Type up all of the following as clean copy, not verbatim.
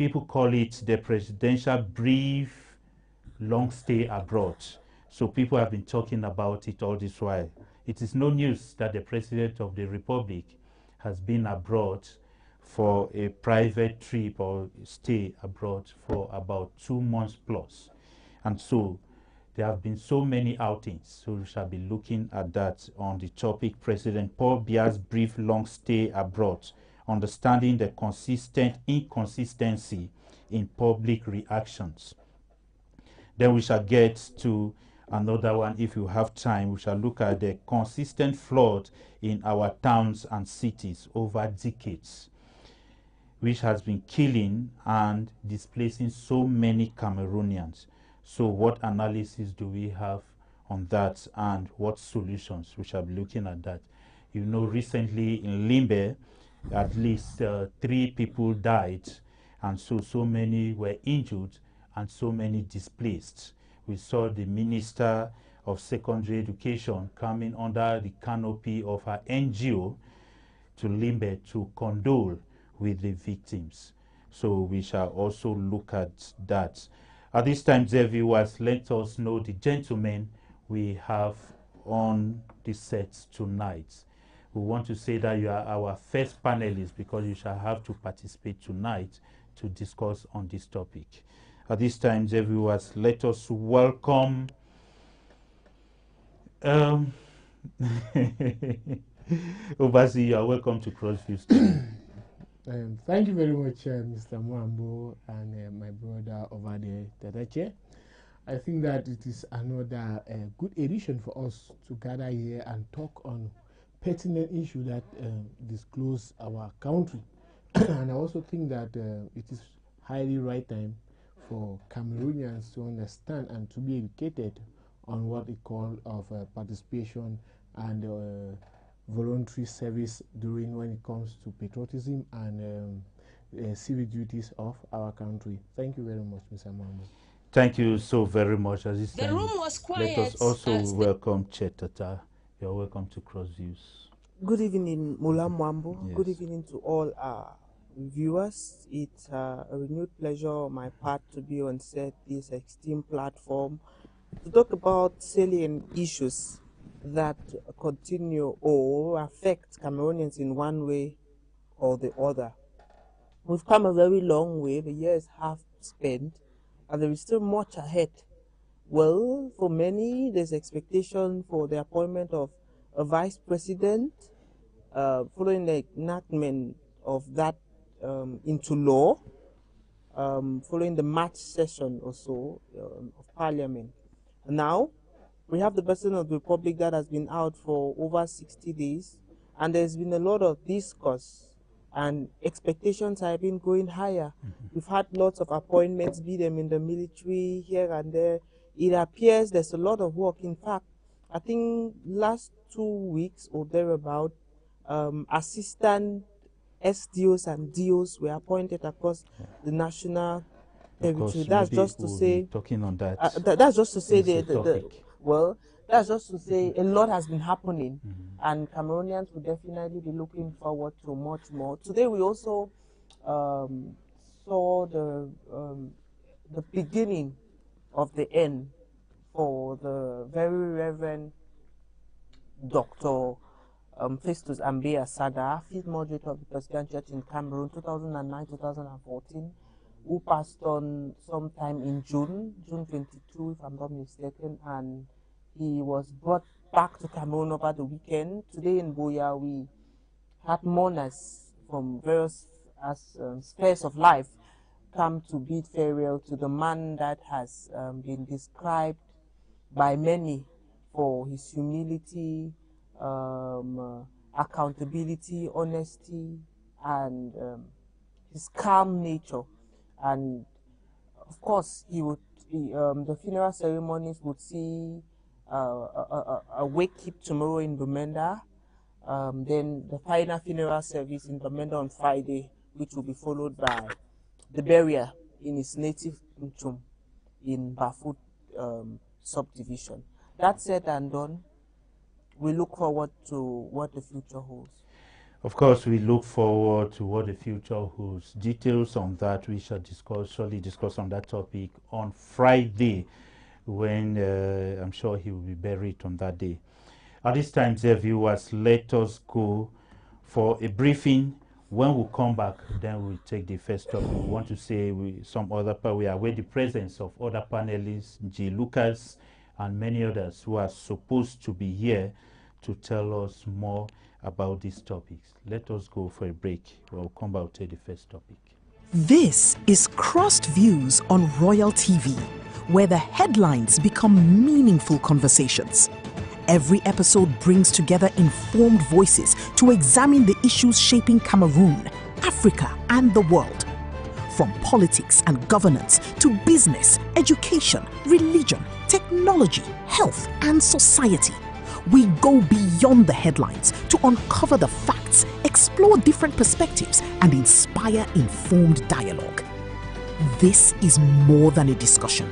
people call it the presidential brief long stay abroad. So people have been talking about it all this while. It is no news that the President of the Republic has been abroad for a private trip or stay abroad for about 2 months plus. And so there have been so many outings. So we shall be looking at that on the topic President Paul Biya's brief long stay abroad, understanding the consistent inconsistency in public reactions. Then we shall get to another one if you have time. We shall look at the consistent flood in our towns and cities over decades, which has been killing and displacing so many Cameroonians. So what analysis do we have on that, and what solutions? We shall be looking at that. You know, recently in Limbe, at least 3 people died, and so many were injured and so many displaced. We saw the Minister of Secondary Education coming under the canopy of her NGO to Limbe to condole with the victims. So we shall also look at that. At this time, dear viewers, let us know the gentlemen we have on the set tonight. We want to say that you are our first panelist because you shall have to participate tonight to discuss on this topic. At this time, dear viewers, let us welcome Obasi, you are welcome to Crossview. Thank you very much, Mr. Mwambo and my brother over there, Tadache. I think that it is another good edition for us to gather here and talk on pertinent issue that disclose our country. And I also think that it is highly right time for Cameroonians to understand and to be educated on what we call of participation and voluntary service during when it comes to patriotism and civic duties of our country. Thank you very much, Mr. Mambo. Thank you so very much. As this the time, room was quiet. let us also welcome Chetata. You're welcome to Crossviews. Good evening, Mula Mwambo. Yes. Good evening to all our viewers. It's a renewed pleasure on my part to be on set this esteemed platform to talk about salient issues that continue or affect Cameroonians in one way or the other. We've come a very long way. The years have spent, and there is still much ahead. Well, for many, there's expectation for the appointment of a vice president, following the enactment of that into law, following the March session or so of Parliament. Now, we have the President of the Republic that has been out for over 60 days, and there's been a lot of discourse, and expectations have been going higher. We've had lots of appointments, be them in the military, here and there. It appears there's a lot of work. In fact, I think last 2 weeks or thereabout, assistant SDOs and DOs were appointed across the national territory. That's just to say, talking on that. That's just to say that's just to say a lot has been happening, and Cameroonians will definitely be looking forward to much more. Today we also saw the beginning of the end for the very Reverend Dr. Festus Ambea Sada, Field Moderator of the Presbyterian Church in Cameroon, 2009-2014, who passed on sometime in June 22, if I'm not mistaken, and he was brought back to Cameroon over the weekend. Today in Buea, we had mourners from various spheres of life come to bid farewell to the man that has been described by many for his humility, accountability, honesty, and his calm nature. And of course, the funeral ceremonies would see a wake keep tomorrow in Bamenda, then the final funeral service in Bamenda on Friday, which will be followed by the burial in his native Nchum in Bafut subdivision. That said and done, we look forward to what the future holds. Of course, we look forward to what the future holds. Details on that we shall surely discuss on that topic on Friday, when I'm sure he will be buried on that day. At this time, dear viewers, let us go for a briefing. When we come back, then we'll take the first topic. We want to say some other part. We await the presence of other panelists, G. Lucas, and many others who are supposed to be here to tell us more about these topics. Let us go for a break. We'll come back to take the first topic. This is Crossed Views on Royal TV, where the headlines become meaningful conversations. Every episode brings together informed voices to examine the issues shaping Cameroon, Africa, and the world. From politics and governance to business, education, religion, technology, health, and society, we go beyond the headlines to uncover the facts, explore different perspectives, and inspire informed dialogue. This is more than a discussion.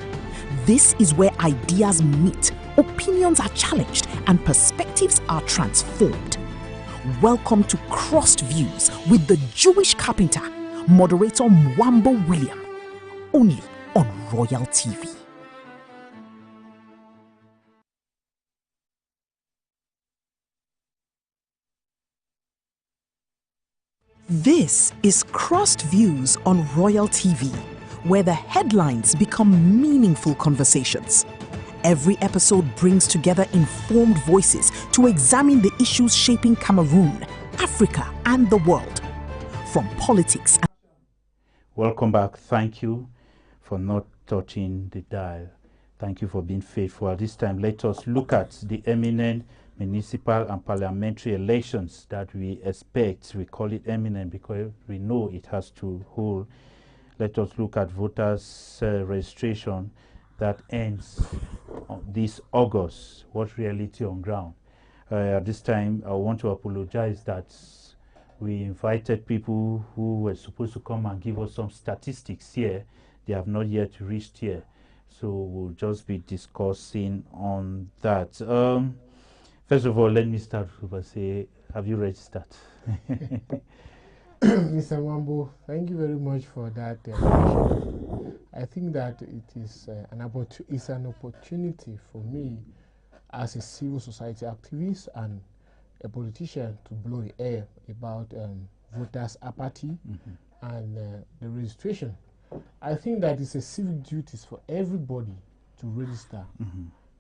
This is where ideas meet, opinions are challenged, and perspectives are transformed. Welcome to Crossed Views with the Jewish carpenter, moderator Mwambo William, only on Royal TV. This is Crossed Views on Royal TV, where the headlines become meaningful conversations. Every episode brings together informed voices to examine the issues shaping Cameroon, Africa, and the world. From politics and... Welcome back. Thank you for not touching the dial. Thank you for being faithful. At this time, let us look at the eminent municipal and parliamentary elections that we expect. We call it eminent because we know it has to hold. Let us look at voters' registration that ends this August. What reality on ground? At this time, I want to apologize that we invited people who were supposed to come and give us some statistics here. They have not yet reached here. So we'll just be discussing on that. First of all, let me start with say, have you registered? Mr. Wambo, thank you very much for that. I think that it is an opportunity for me as a civil society activist and a politician to blow the air about voters' apathy and the registration. I think that it's a civic duty for everybody to register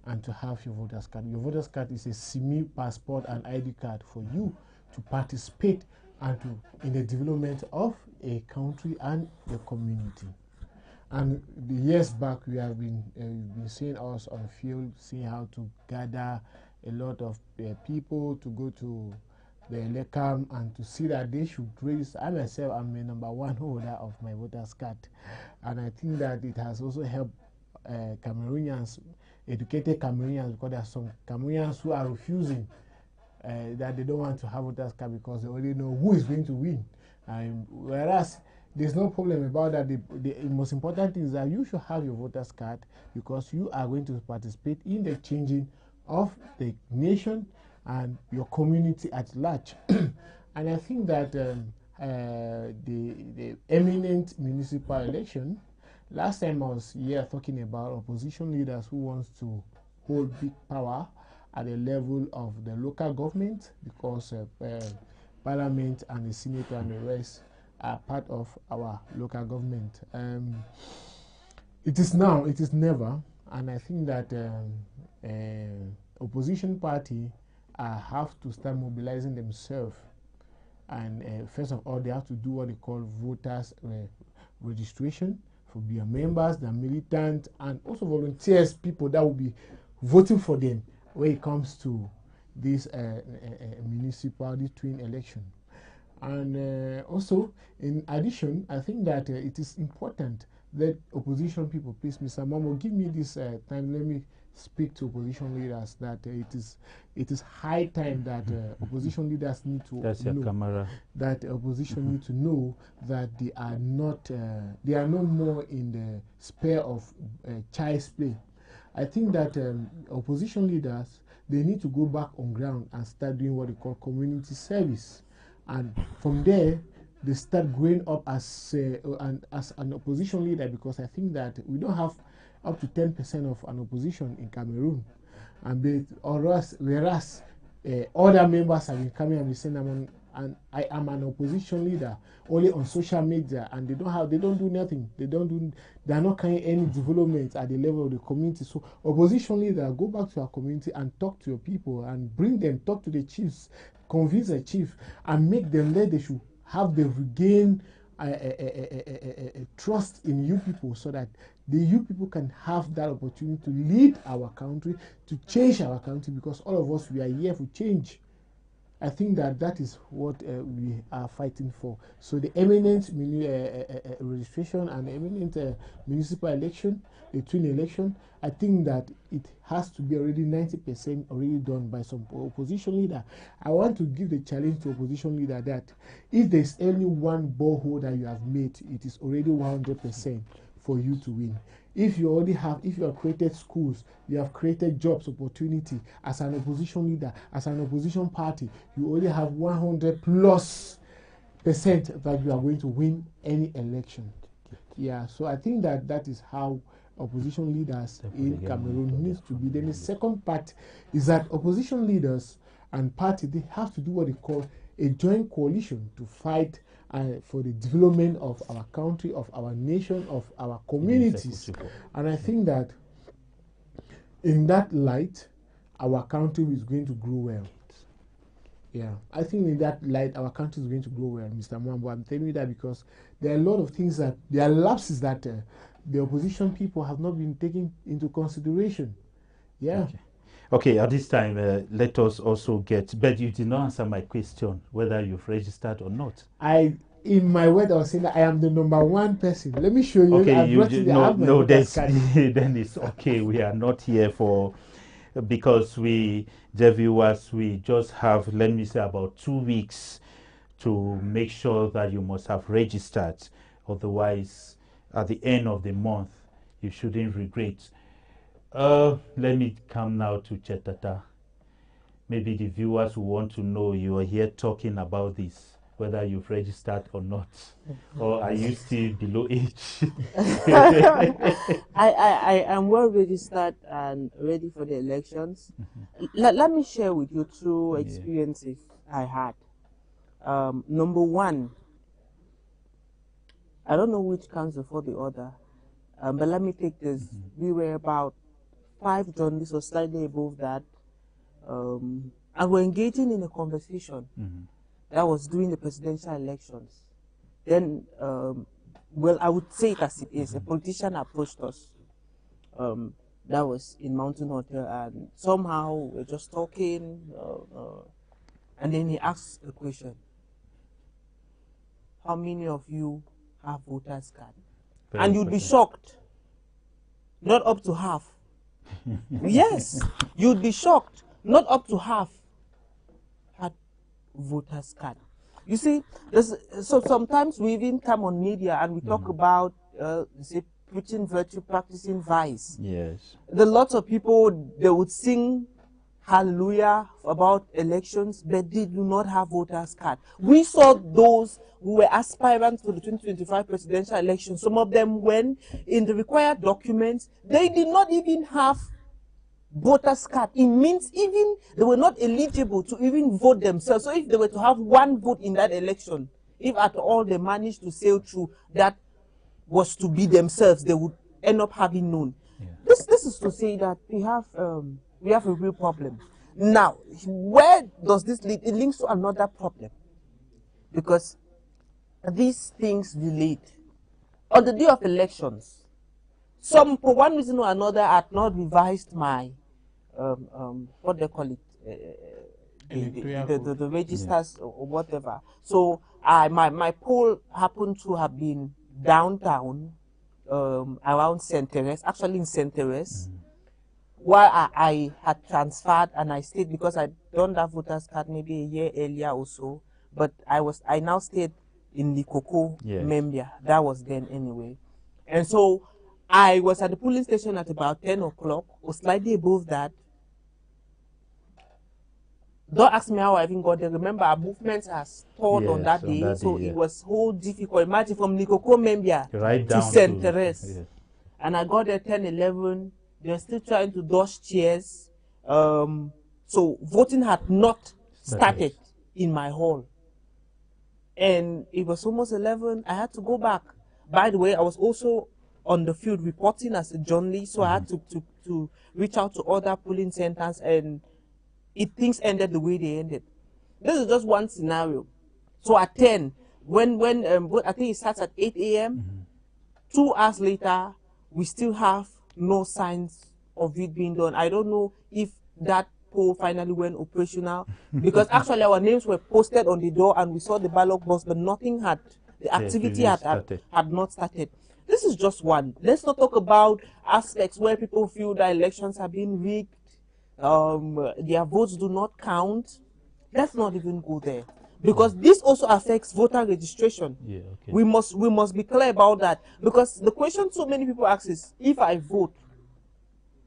and to have your voter's card. Your voter's card is a semi-passport and ID card for you to participate and to in the development of a country and a community. And the years back, we have been seeing us on field, seeing how to gather a lot of people to go to the elecam and to see that they should register. I myself am a #1 holder of my voter's card, and I think that it has also helped Cameroonians, educated Cameroonians, because there are some Cameroonians who are refusing that they don't want to have voter's card because they already know who is going to win. Whereas there's no problem about that. The most important thing is that you should have your voter's card because you are going to participate in the changing of the nation and your community at large. And I think that the eminent municipal election, last time I was here talking about opposition leaders who wants to hold big power at the level of the local government because parliament and the senate and the rest are part of our local government. It is now, it is never, and I think that opposition party have to start mobilizing themselves. And first of all, they have to do what they call voters registration for their members, their militants, and also volunteers, people that will be voting for them when it comes to this municipality twin election. And also, in addition, I think that it is important that opposition people, please, Mr. Mamo, give me this time. Let me speak to opposition leaders that it is high time that opposition leaders need to know that opposition need to know that they are no more in the sphere of child's play. I think that opposition leaders, they need to go back on ground and start doing what they call community service. and from there they start growing up as an opposition leader, because I think that we don't have up to 10% of an opposition in Cameroon, and whereas other members have been coming and saying I am an opposition leader only on social media, and they don't do nothing. They are not carrying any development at the level of the community. So opposition leader, go back to our community and talk to your people and bring them, talk to the chiefs, convince the chief, and make them that they should have the regain trust in you people, so that the you people can have that opportunity to lead our country, to change our country, because all of us, we are here for change. I think that is what we are fighting for. So the eminent registration and the eminent municipal election, the twin election, I think that it has to be already 90% already done by some opposition leader. I want to give the challenge to opposition leader that if there's only one borehole that you have made, it is already 100% for you to win. If you have created schools, you have created jobs opportunity as an opposition leader, as an opposition party, you only have 100+% that you are going to win any election. Yeah, so I think that is how opposition leaders in Cameroon needs to be. Then the second part is that opposition leaders and party, they have to do what they call a joint coalition to fight for the development of our country, of our nation, of our communities. And I think that in that light, our country is going to grow well. Yeah, I think in that light, our country is going to grow well, Mr. Mwambo. I'm telling you that because there are a lot of things that, there are lapses that the opposition people have not been taking into consideration. Yeah. Okay, at this time, let us also get, but you did not answer my question, whether you've registered or not. In my word, I was saying that I am the #1 person. Let me show you. Okay, then it's okay. We are not here for, because the viewers, we just have, let me say, about 2 weeks to make sure that you must have registered. Otherwise, at the end of the month, you shouldn't regret. Let me come now to Chetata. Maybe the viewers who want to know, you are here talking about this, whether you've registered or not, or are you still below age? I am well registered and ready for the elections. Let me share with you 2 experiences I had. Number 1, I don't know which comes before the other, but let me take this. We were about 5 journalists or slightly above that, and we're engaging in a conversation that was during the presidential elections. Then, well, I would say it as it is. A politician approached us. That was in Mountain Hotel, and somehow we're just talking, and then he asked a question: how many of you have voters card? And you'd be shocked. Not up to half. Yes, you'd be shocked. Not up to half had voters card. You see, so sometimes we even come on media and we talk about, say, preaching virtue, practicing vice. Yes. There are lots of people, they would sing hallelujah about elections, but they do not have voters card. We saw those who were aspirants to the 2025 presidential election. Some of them, when in the required documents, they did not even have voters card. It means even they were not eligible to even vote themselves. So if they were to have 1 vote in that election, if at all they managed to sail through, that was to be themselves, they would end up having none. Yeah. This is to say that we have a real problem. Now, where does this lead? It links to another problem, because these things delayed. On the day of elections, some, for one reason or another, had not revised my, what they call it, the registers, or whatever. So my poll happened to have been downtown, around St. Therese, actually in St. Therese, while I had transferred and I stayed, because I don't have voters card maybe a year earlier or so, but I now stayed in the Cocoa Membia. That was then anyway. And so I was at the polling station at about 10 o'clock or slightly above that. Don't ask me how I even got there. Remember, our movement has stalled on that day, so yeah. it was so difficult. Imagine from Likoko Membia Right to down St. to Therese. yes. And I got there 10, 11. They're still trying to dodge chairs. So voting had not started in my hall. And it was almost 11. I had to go back. By the way, I was also on the field reporting as a journalist, so I had to reach out to other polling centers, and things ended the way they ended. This is just one scenario. So at 10, when I think it starts at 8 a.m., 2 hours later, we still have no signs of it being done. I don't know if that poll finally went operational, because actually our names were posted on the door and we saw the ballot box, but nothing had, the activity had not started. This is just one. Let's not talk about aspects where people feel that elections have been rigged, their votes do not count. Let's not even go there, because this also affects voter registration. Yeah, okay. We must be clear about that, because the question so many people ask is, if I vote,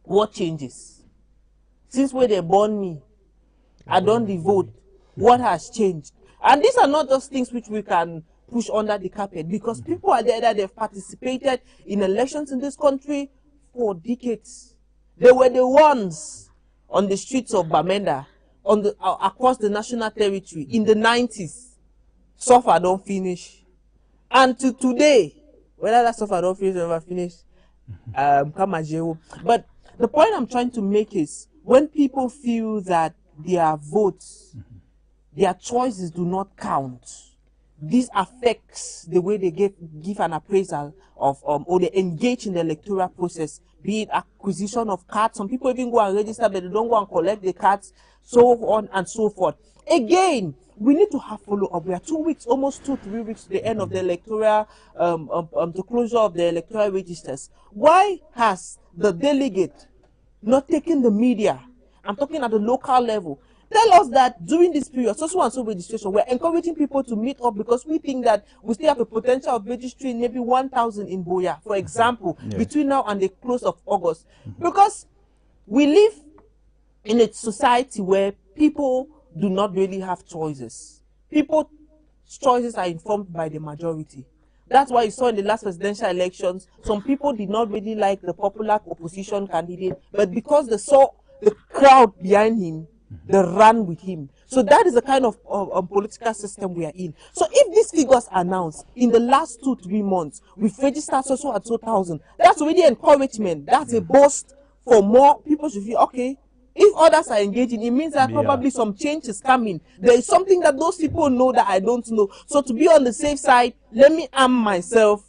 what changes? Since when they born me, I don't vote. What has changed? And these are not just things which we can push under the carpet, because people are there that they've participated in elections in this country for decades. They were the ones on the streets of Bamenda, on the across the national territory in the 90s. Suffer don't finish, and to today, whether that suffer don't finish or never finish, but the point I'm trying to make is, when people feel that their votes, their choices do not count, this affects the way they give an appraisal of or they engage in the electoral process, be it acquisition of cards. Some people even go and register, but they don't go and collect the cards, so on and so forth. Again, we need to have follow-up. We are 2 weeks, almost 2-3 weeks to the end of the electoral, the closure of the electoral registers. Why has the delegate not taken the media? I'm talking at the local level. Tell us that during this period, so and so registration, we're encouraging people to meet up, because we think that we still have a potential of registering maybe 1,000 in Boya, for example, between now and the close of August. Because we live in a society where people do not really have choices. People's choices are informed by the majority. That's why you saw in the last presidential elections, some people did not really like the popular opposition candidate, but because they saw the crowd behind him, they ran with him. So that is the kind of political system we are in. So if these figures are announced in the last 2-3 months, we've registered so and so thousand, that's already encouragement. That's a boost for more people to feel, okay, if others are engaging, it means that probably some change is coming. There is something that those people know that I don't know. So to be on the safe side, let me arm myself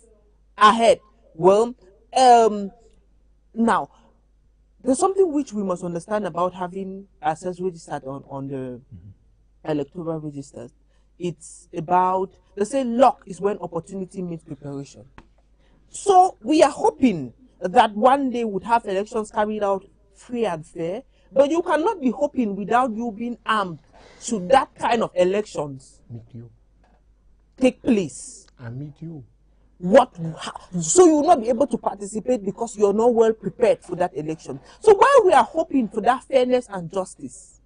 ahead. Well, now, there's something which we must understand about having access registered on the electoral registers. It's about, they say luck is when opportunity meets preparation. So we are hoping that one day we'd have elections carried out free and fair, but you cannot be hoping without you being armed should that kind of elections take place. I meet you. So you will not be able to participate because you're not well prepared for that election. So while we are hoping for that fairness and justice,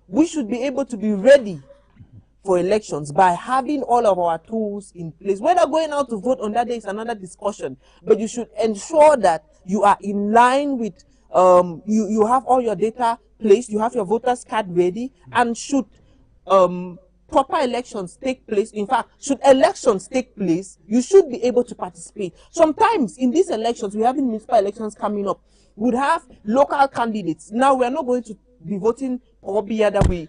we should be able to be ready for elections by having all of our tools in place. Whether going out to vote on that day is another discussion, but you should ensure that you are in line with, you have all your data placed, you have your voters card ready, and should proper elections take place, in fact, should elections take place, you should be able to participate. Sometimes in these elections, we have municipal elections coming up, we would have local candidates. Now, we are not going to be voting Pobia that we,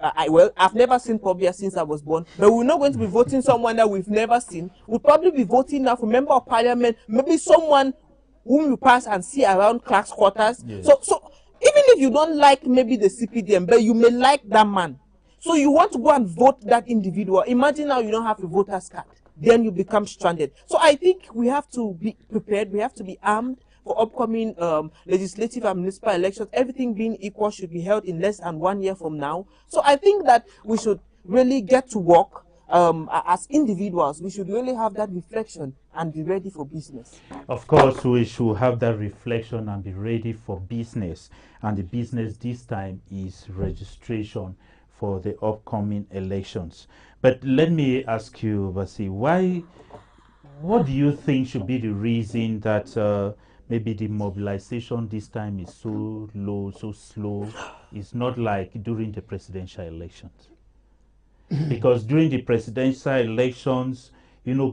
I've never seen Pobia since I was born, but we're not going to be voting someone that we've never seen. We'll probably be voting now for member of parliament, maybe someone whom you pass and see around Clark's quarters. Yes. So even if you don't like maybe the CPDM, but you may like that man. So you want to go and vote that individual. Imagine now you don't have a voter's card. Then you become stranded. So I think we have to be prepared. We have to be armed for upcoming legislative and municipal elections. Everything being equal should be held in less than 1 year from now. So I think that we should really get to work. as individuals, we should really have that reflection and be ready for business. Of course, we should have that reflection and be ready for business. And the business this time is registration for the upcoming elections. But let me ask you, Basi, what do you think should be the reason that maybe the mobilization this time is so low, so slow? It's not like during the presidential elections. Because during the presidential elections,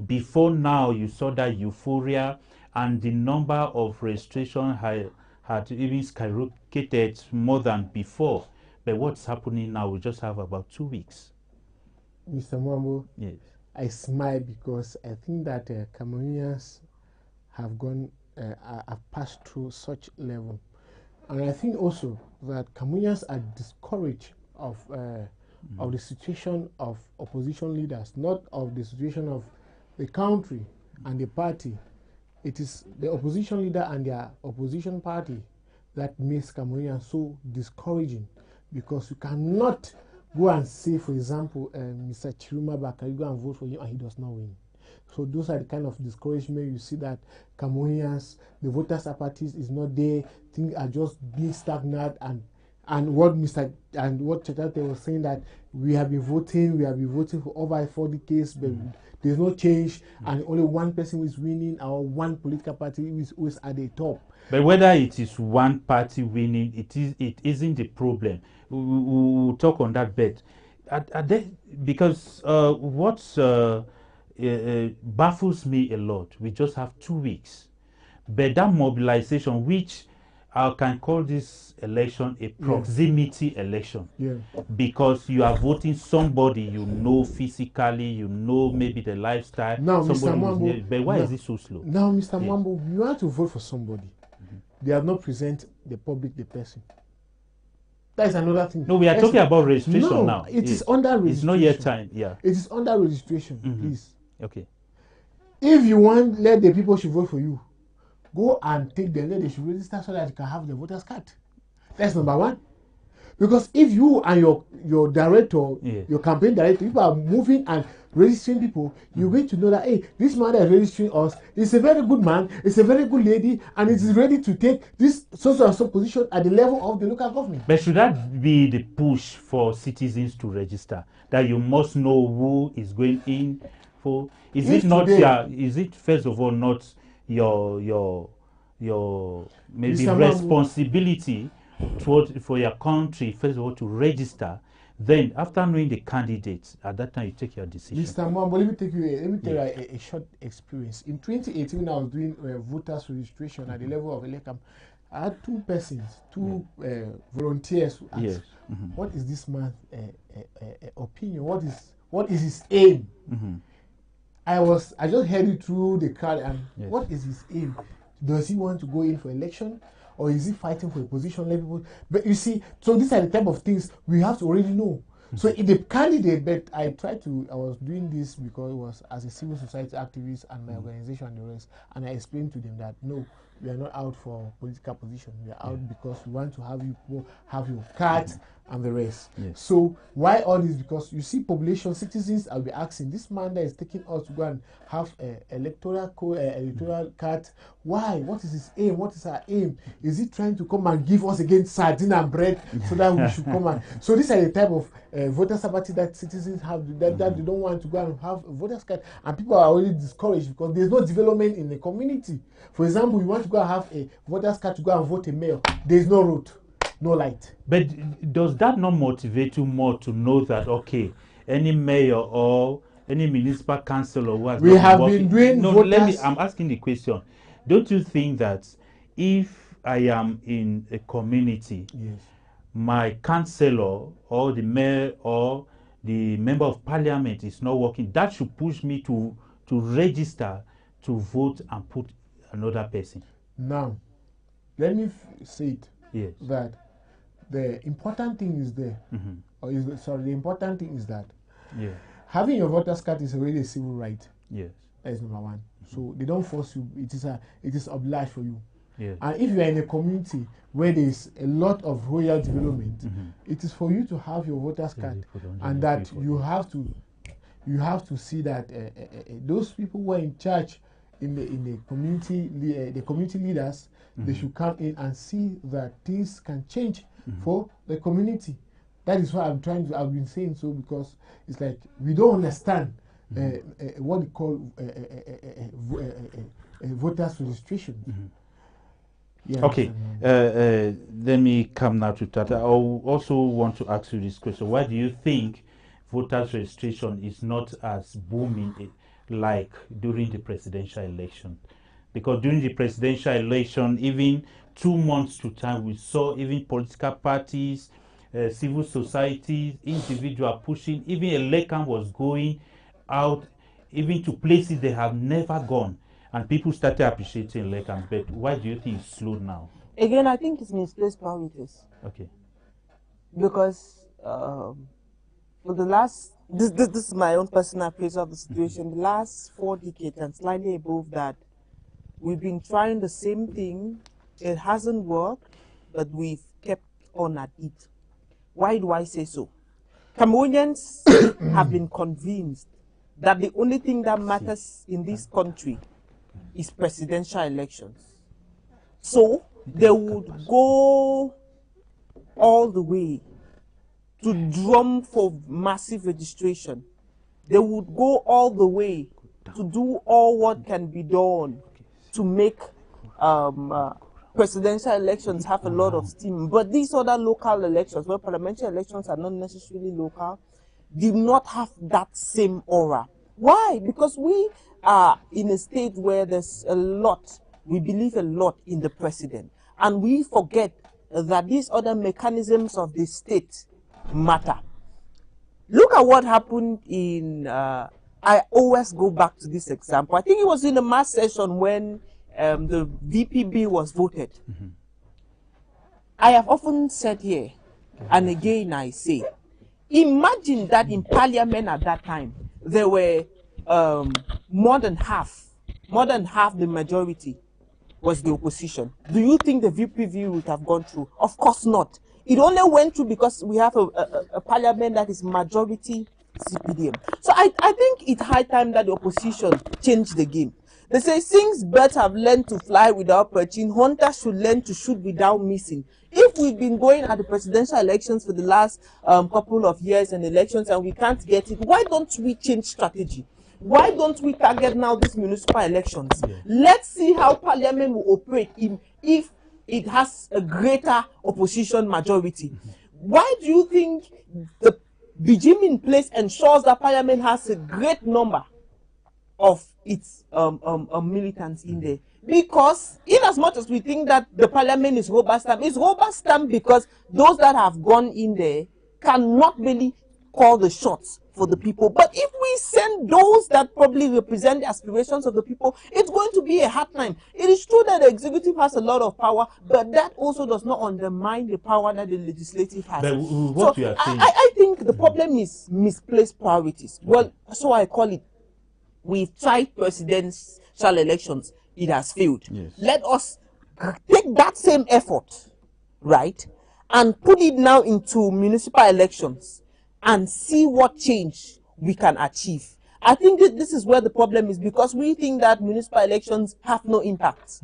before now, you saw that euphoria and the number of registration had even skyrocketed more than before. But what's happening now? We just have about 2 weeks. Mr. Mwambo, Yes. I smile because I think that Cameroonians have passed through such level. And I think also that Cameroonians are discouraged of the situation of opposition leaders, not of the situation of the country and the party. It is the opposition leader and their opposition party that makes Cameroonians so discouraging, because you cannot go and say, for example, Mr. Chiruma Bakari, go and vote for him and he does not win. So those are the kind of discouragement you see that Cameroonians, the voters' apathy is not there, things are just being stagnant, and what Chatate was saying, that we have been voting for over 40 cases, but there's no change, and only one person is winning, or one political party is always at the top. But whether it is one party winning, it isn't the problem. We'll talk on that bit. Because what baffles me a lot, we just have 2 weeks. But that mobilization, which I can call this election a proximity election, because you are voting somebody you know physically, you know maybe the lifestyle. Now, Mr. Mwambo, but why is it so slow? Now, Mr. Mwambo, you want to vote for somebody. They have not present the public the person. That is another thing. No, we are talking about registration now. It is under registration. It's not yet time. Yeah. It is under registration, please. Okay. If you want, let the people should vote for you. Go and take them, let they should register so that you can have the voters card. That's number one. Because if you and your director, your campaign director, people are moving and registering people, you're going to know that, hey, this man that is registering us is a very good man, is a very good lady, and it is ready to take this social and so position at the level of the local government. But should that be the push for citizens to register? That you must know who is going in for? Is it not is it first of all not your maybe responsibility for your country, first of all, to register? Then, after knowing the candidates, at that time you take your decision. Mr. Mwambo, let me tell you a short experience. In 2018, when I was doing voters registration at the level of Elekam, I had two volunteers who asked, what is this man's opinion? What is his aim? I just heard it through the crowd, and what is his aim? Does he want to go in for election? Or is he fighting for a position level? But you see, so these are the type of things we have to already know. So if the candidate, but I was doing this because it was as a civil society activist and my organization and the rest, and I explained to them that no, we are not out for political position. We are out because we want to have you have your card and the rest. So why all this? Because you see, population, citizens, I'll be asking, this man that is taking us to go and have electoral card, why? What is his aim? What is our aim? Is he trying to come and give us again sardine and bread so that we should come and... So these are the type of voters apathy that citizens have, that they don't want to go and have a voters card, and people are already discouraged because there's no development in the community. For example, you want to go and have a voters card to go and vote a mayor, there's no road, no light. But does that not motivate you more to know that, okay, any mayor or any municipal councillor who has been doing voters... I'm asking the question. Don't you think that if I am in a community, my councillor or the mayor or the member of parliament is not working, that should push me to register to vote and put another person? Now, let me say it. That the important thing is there. The important thing is that having your voter's card is already a civil right. That is number one. So they don't force you. It is obliged for you. And if you are in a community where there is a lot of royal development, it is for you to have your voter's card, and that you have to you have to see that those people who are in charge in the community, the community leaders, they should come in and see that things can change for the community. That is why I've been saying so, because it's like we don't understand what we call voters registration. Yeah, okay, let me come now to that. I also want to ask you this question. Why do you think voters registration is not as booming like during the presidential election? Because during the presidential election, even 2 months to time, we saw even political parties, civil society, individual pushing, even election was going out even to places they have never gone, and people started appreciating election. But why do you think it's slow now? Again, I think it's misplaced priorities. Okay. Because for the last, this is my own personal appraisal of the situation, the last 4 decades and slightly above that, we've been trying the same thing. It hasn't worked, but we've kept on at it. Why do I say so? Cameroonians have been convinced that the only thing that matters in this country is presidential elections. So they would go all the way to drum for massive registration. They would go all the way to do all what can be done to make presidential elections have a lot of steam. But these other local elections, where parliamentary elections are not necessarily local, do not have that same aura. Why? Because we are in a state where there's a lot, we believe a lot in the president. And we forget that these other mechanisms of the state matter. Look at what happened in, I always go back to this example. I think it was in the mass session when the VPB was voted. I have often said here, and again I say, imagine that in parliament at that time, there were more than half the majority was the opposition. Do you think the VPV would have gone through? Of course not. It only went through because we have a parliament that is majority CPDM. So I think it's high time that the opposition changed the game. They say since birds have learned to fly without perching, hunters should learn to shoot without missing. If we've been going at the presidential elections for the last couple of years and elections and we can't get it, why don't we change strategy? Why don't we target now these municipal elections? Yeah. Let's see how parliament will operate if it has a greater opposition majority. Why do you think the regime in place ensures that parliament has a great number of its militants in there? Because in as much as we think that the parliament is robust, it's robust because those that have gone in there cannot really call the shots for the people. But if we send those that probably represent the aspirations of the people, it's going to be a hard time. It is true that the executive has a lot of power, but that also does not undermine the power that the legislative has. But what you are saying, I think the problem is misplaced priorities. Well, so I call it, we've tried presidential elections, it has failed. Yes. Let us take that same effort, right, and put it now into municipal elections and see what change we can achieve. I think that this is where the problem is, because we think that municipal elections have no impact.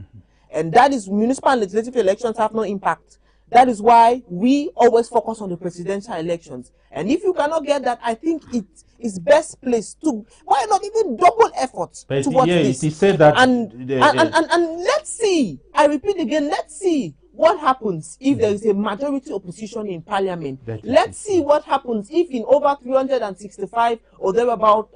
And that is, municipal and legislative elections have no impact. That is why we always focus on the presidential elections. And if you cannot get that, I think it is best placed to, why not even double efforts towards this? It said that and let's see, I repeat again, let's see what happens if there is a majority opposition in parliament. Let's see what happens if in over 365 or thereabout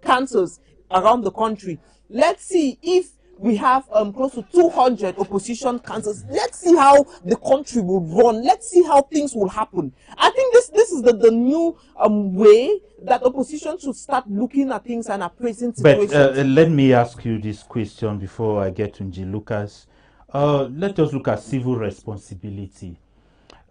councils around the country. Let's see if we have close to 200 opposition councils. Let's see how the country will run. Let's see how things will happen. I think this is the new way that opposition should start looking at things and appraising situations. But let me ask you this question before I get to Nji Lucas. Let us look at civil responsibility.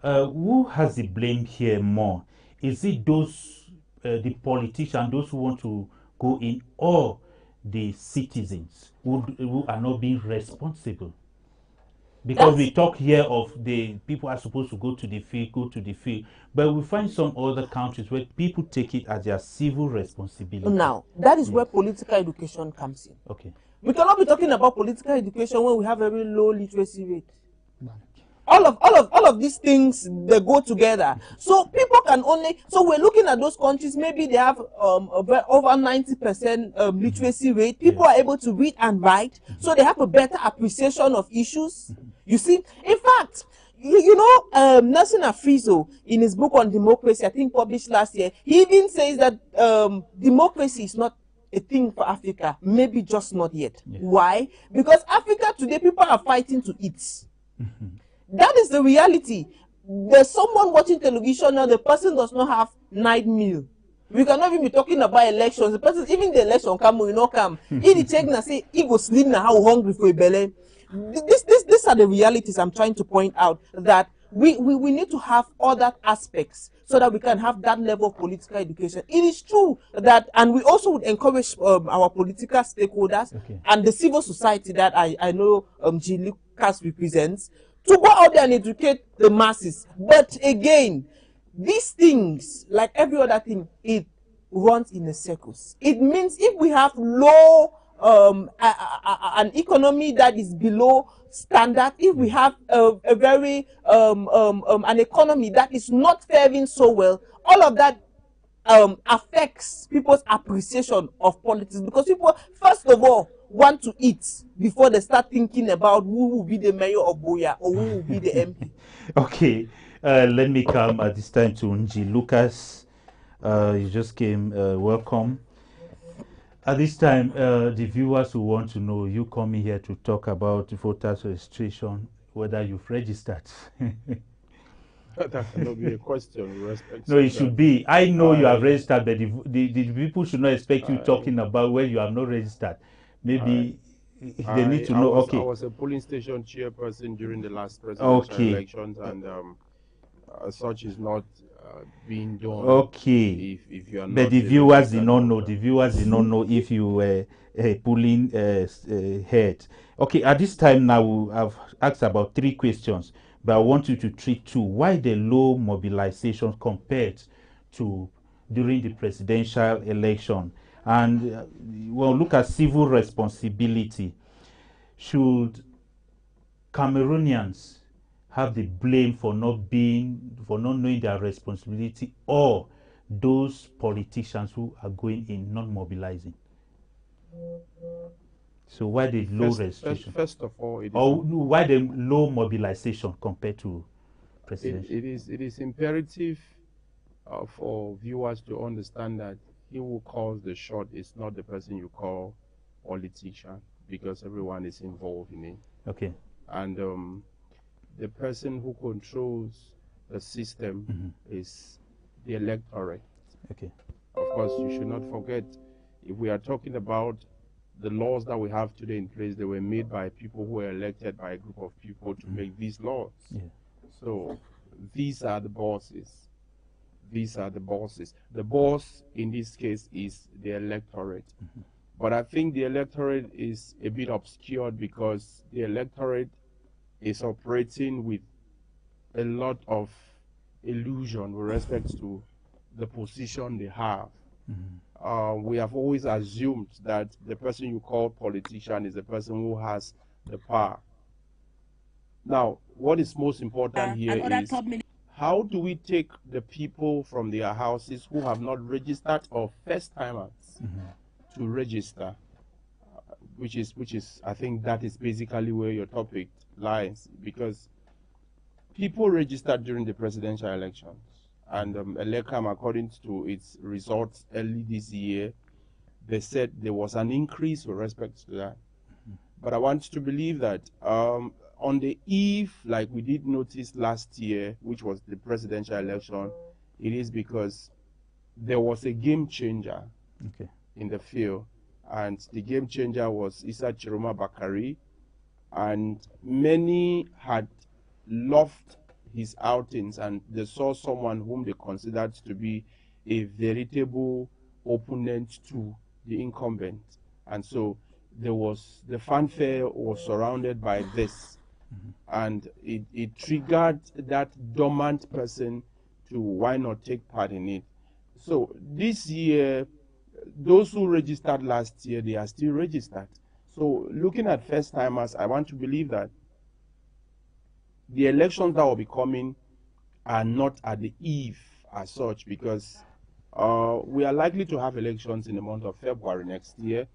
Who has the blame here more? Is it those, the politicians, those who want to go in, or the citizens who are not being responsible? Because we talk here of the people are supposed to go to the field, but we find some other countries where people take it as their civil responsibility. Now, that is Yes. where political education comes in. Okay. We cannot be talking about political education when we have a very low literacy rate. Right. All of these things, they go together. So people can only, so we're looking at those countries, maybe they have over 90% literacy rate. People are able to read and write, so they have a better appreciation of issues. You see, in fact, you know, Nelson Afizo, in his book on democracy, I think published last year, he even says that democracy is not a thing for Africa, maybe just not yet. Yeah. Why? Because Africa today, people are fighting to eat. That is the reality. There's someone watching television now, the person does not have night meal. We cannot even be talking about elections. The person, even the election come, will not come. If the check and say, he go sleep now, how hungry for a belly. These are the realities I'm trying to point out, that we need to have other aspects so that we can have that level of political education. It is true that, and we also would encourage our political stakeholders and the civil society that I know G. Lucas represents, to go out there and educate the masses. But again, these things, like every other thing, it runs in a circles. It means if we have low an economy that is below standard, if we have a very an economy that is not faring so well, all of that affects people's appreciation of politics, because people, first of all, want to eat before they start thinking about who will be the mayor of Boya or who will be the MP. Okay, let me come at this time to Nji Lucas. You just came, welcome. At this time, the viewers who want to know, you coming here to talk about voters registration, whether you've registered. That cannot be a question with respect No, to it should that. be. I know you have registered, but the people should not expect you talking about when you have not registered. Maybe they need to know. I was a polling station chairperson during the last presidential elections, and such is not being done. Okay. If you are but not the viewers did not know. The viewers did not know if you were a polling head. Okay. At this time now, I've asked about 3 questions, but I want you to treat 2. Why the low mobilization compared to during the presidential election? And well, look at civil responsibility. Should Cameroonians have the blame for not knowing their responsibility, or those politicians who are going in not mobilizing? So why the low registration? First of all, why the low mobilization compared to presidential? It is imperative for viewers to understand that he who calls the shot is not the person you call politician, because everyone is involved in it. Okay. And the person who controls the system is the electorate. Okay. Of course, you should not forget, if we are talking about the laws that we have today in place, they were made by people who were elected by a group of people to make these laws. Yeah. So these are the bosses. These are the bosses. The boss in this case is the electorate. But I think the electorate is a bit obscured, because the electorate is operating with a lot of illusion with respect to the position they have. We have always assumed that the person you call politician is the person who has the power. Now, what is most important here is, how do we take the people from their houses who have not registered, or first-timers, to register, which is I think that is basically where your topic lies, because people registered during the presidential elections, and Elecam, according to its results early this year, they said there was an increase with respect to that. But I want to believe that on the eve, like we did notice last year, which was the presidential election, it is because there was a game changer in the field. And the game changer was Issa Chiroma Bakari. And many had loved his outings, and they saw someone whom they considered to be a veritable opponent to the incumbent. And so the fanfare was surrounded by this. and it triggered that dormant person to why not take part in it. So this year, those who registered last year, they are still registered. So looking at first timers, I want to believe that the elections that will be coming are not at the eve as such, because we are likely to have elections in the month of February next year,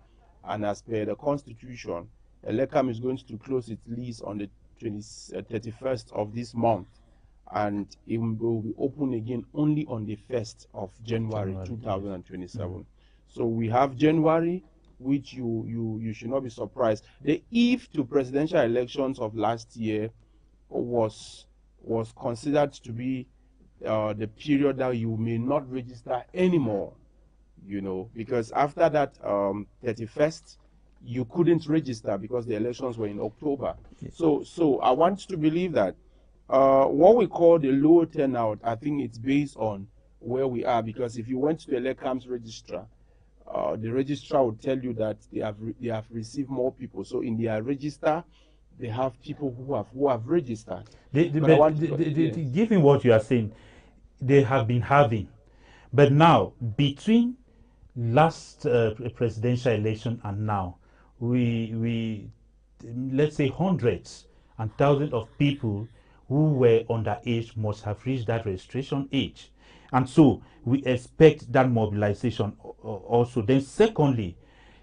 and as per the constitution, Elecam is going to close its lease on the 31st of this month, and it will be open again only on the 1st of January 2027. So we have January, which you should not be surprised. The eve to presidential elections of last year was considered to be the period that you may not register anymore, you know, because after that 31st, you couldn't register because the elections were in October. Yes. So I want to believe that what we call the low turnout, I think it's based on where we are, because if you went to the Elecam's registrar, the registrar will tell you that they have received more people. So in their register, they have people who have registered. Given what you are saying, they have been having, but now between last presidential election and now, we let's say hundreds and thousands of people who were underage must have reached that registration age, and so we expect that mobilization also. Then secondly,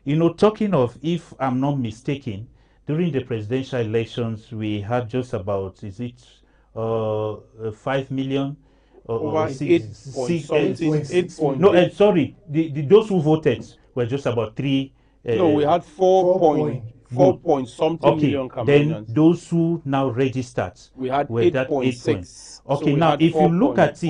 you know, talking of, if I'm not mistaken, during the presidential elections we had just about, is it 5 million? Over 8 point. No, sorry, those who voted were just about 3. No, we had 4 point something okay, million Cameroonians. Then those who now registered, we had 8.6. Okay, so now if you look at it,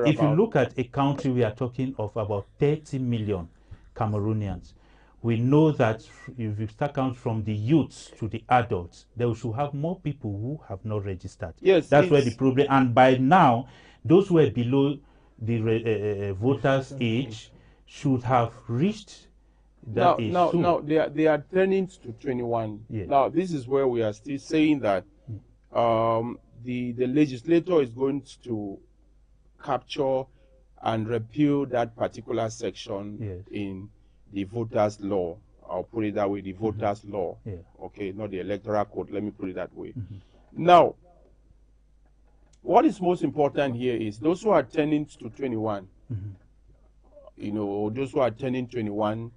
if you look at a country, we are talking of about 30 million Cameroonians. We know that if you start counting from the youths to the adults, they should have more people who have not registered. Yes, that's where the problem. And by now, those who are below the voters' age should have reached that age. Now they are turning to 21. Yeah. Now this is where we are still saying that the legislator is going to capture and repeal that particular section in the voters' law. I'll put it that way, the voters' law. Yeah. Okay, not the electoral code. Let me put it that way. Now, what is most important here is those who are turning to 21, you know, those who are turning 21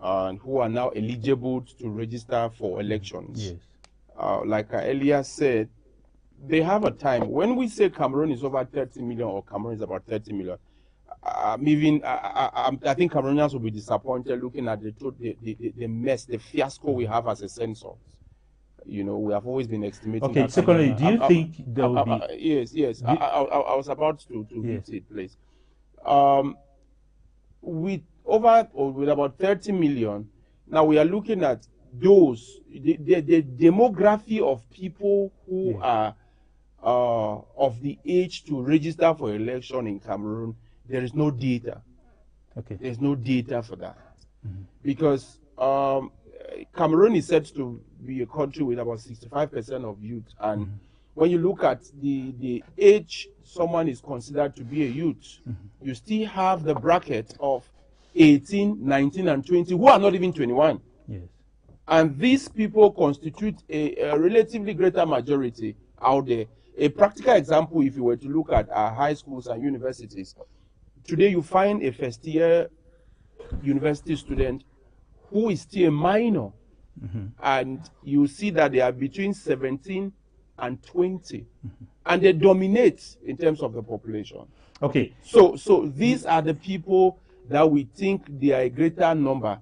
and who are now eligible to register for elections. Yes. Like I earlier said, they have a time. When we say Cameroon is over 30 million or Cameroon is about 30 million, I think Cameroonians will be disappointed looking at the mess, the fiasco we have as a census. You know, we have always been estimating. Okay, secondly, do you think there will be... Yes. I was about to hit it, please. With about 30 million, now we are looking at those, the demography of people who are of the age to register for election in Cameroon. There is no data. Okay. There's no data for that. Because Cameroon is said to be a country with about 65% of youth. And when you look at the age someone is considered to be a youth, you still have the bracket of 18, 19, and 20 who are not even 21. Yes. And these people constitute a relatively greater majority out there. A practical example, if you were to look at our high schools and universities, today you find a first-year university student who is still a minor, and you see that they are between 17 and 20, and they dominate in terms of the population. Okay. So these are the people that we think they are a greater number.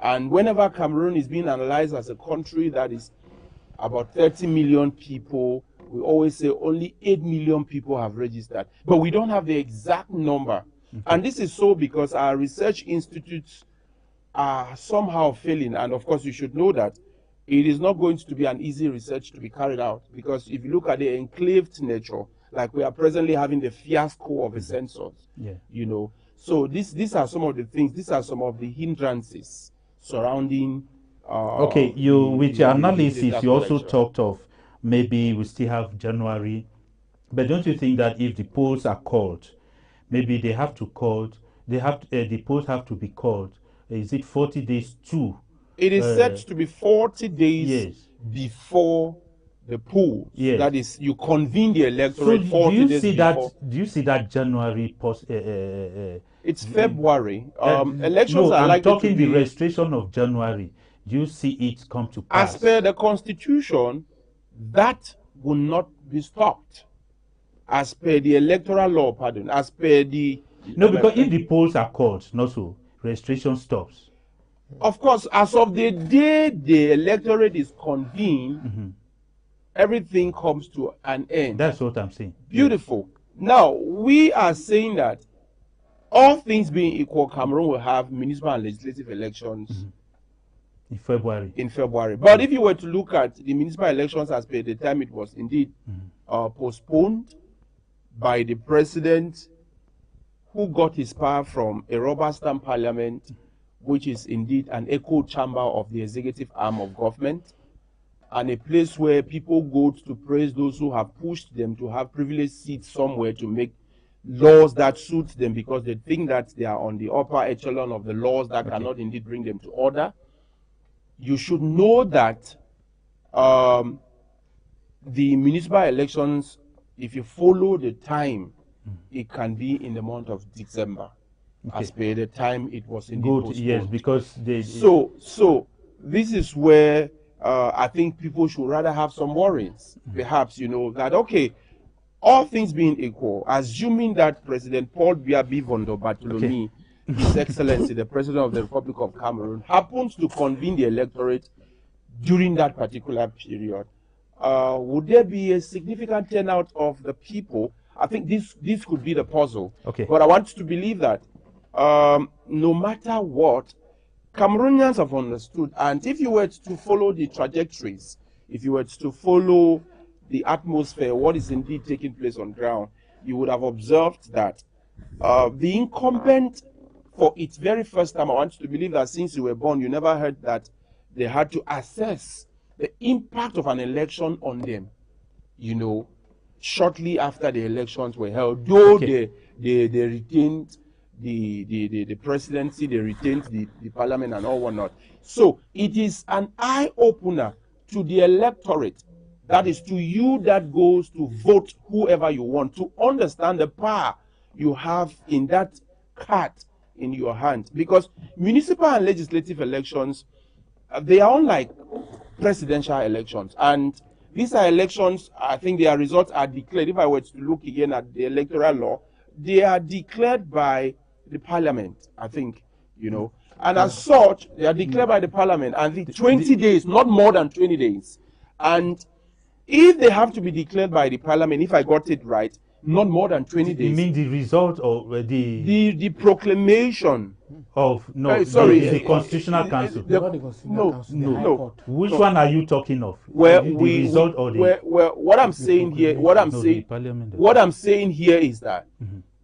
And whenever Cameroon is being analyzed as a country that is about 30 million people, we always say only 8 million people have registered. But we don't have the exact number. And this is so because our research institutes are somehow failing. And of course, you should know that it is not going to be an easy research to be carried out. Because if you look at the enclaved nature, like we are presently having the fiasco of a census, you know. So these are some of the things, these are some of the hindrances surrounding okay, with your analysis, you also talked of maybe we still have January. But don't you think that if the polls are called, maybe they have to call, the polls have to be called? Is it 40 days too? It is set to be 40 days Yes. before the polls. Yes. That is, you convene the So electorate do 40 you days see before. that? Do you see that January It's February. no, Elections are I'm likely to talking be, the registration of January. Do you see it come to pass? as per the Constitution, that will not be stopped. As per the electoral law, pardon, as per the... No, because if the polls are called, not so, registration stops. Of course, as of the day the electorate is convened, everything comes to an end. That's what I'm saying. Beautiful. Now, we are saying that all things being equal, Cameroon will have municipal and legislative elections In February. in February. But if you were to look at the municipal elections as per the time it was indeed postponed by the president, who got his power from a rubber stamp parliament, which is indeed an echo chamber of the executive arm of government, and a place where people go to praise those who have pushed them to have privileged seats somewhere to make laws that suit them, because they think that they are on the upper echelon of the laws that cannot indeed bring them to order. You should know that the municipal elections, if you follow the time, it can be in the month of December, as per the time it was indeed Good, postponed. yes, because they... So this is where I think people should rather have some worries. Perhaps, that, okay, all things being equal, assuming that President Paul Biya Vondo Bartholomew, His Excellency, the President of the Republic of Cameroon, happens to convene the electorate during that particular period, would there be a significant turnout of the people? I think this could be the puzzle. Okay. But I want to believe that no matter what, Cameroonians have understood, and if you were to follow the trajectories, if you were to follow the atmosphere, what is indeed taking place on ground, you would have observed that the incumbent, for its very first time, I want you to believe that since you were born, you never heard that they had to assess the impact of an election on them, shortly after the elections were held, though they retained the presidency, they retained the parliament and all whatnot. So it is an eye-opener to the electorate, that is to you that goes to vote whoever you want, to understand the power you have in that card in your hand. Because municipal and legislative elections, they are unlike presidential elections. And these are elections, I think their results are declared. If I were to look again at the electoral law, they are declared by the parliament, I think, And as such, they are declared by the parliament. And the 20 days, not more than 20 days. And if they have to be declared by the parliament, if I got it right, not more than 20 days. You mean the result of the proclamation of the Constitutional Council? Not the Constitutional Council, the High Court. Which one are you talking of? Where the result or the what I'm saying here, what I'm saying here is that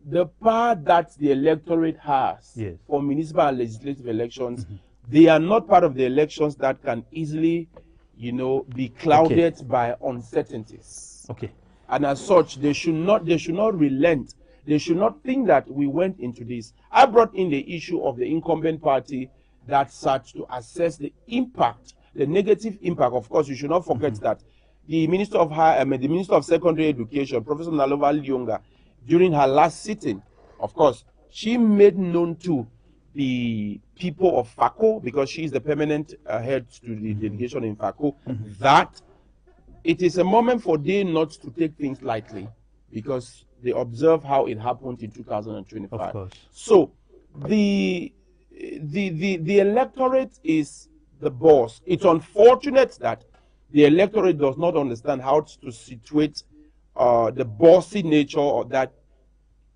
the power that the electorate has for municipal and legislative elections, they are not part of the elections that can easily, be clouded by uncertainties. Okay. And as such, they should not relent. They should not think that we went into this. I brought in the issue of the incumbent party that sought to assess the impact, the negative impact. Of course, you should not forget that the Minister of Secondary Education, Professor Nalova Lyonga, during her last sitting, of course, she made known to the people of FACO, because she is the permanent head to the delegation in FACO, that it is a moment for them not to take things lightly, because they observe how it happened in 2025. Of course. So the electorate is the boss. It's unfortunate that the electorate does not understand how to situate the bossy nature that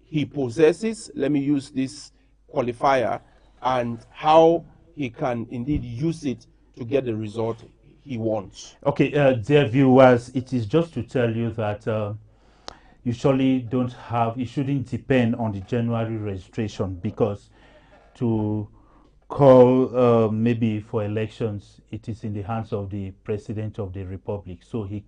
he possesses. Let me use this qualifier, and how he can indeed use it to get the result he wants. Okay, dear viewers, it is just to tell you that you surely you shouldn't depend on the January registration, because to call maybe for elections, it is in the hands of the President of the Republic. So he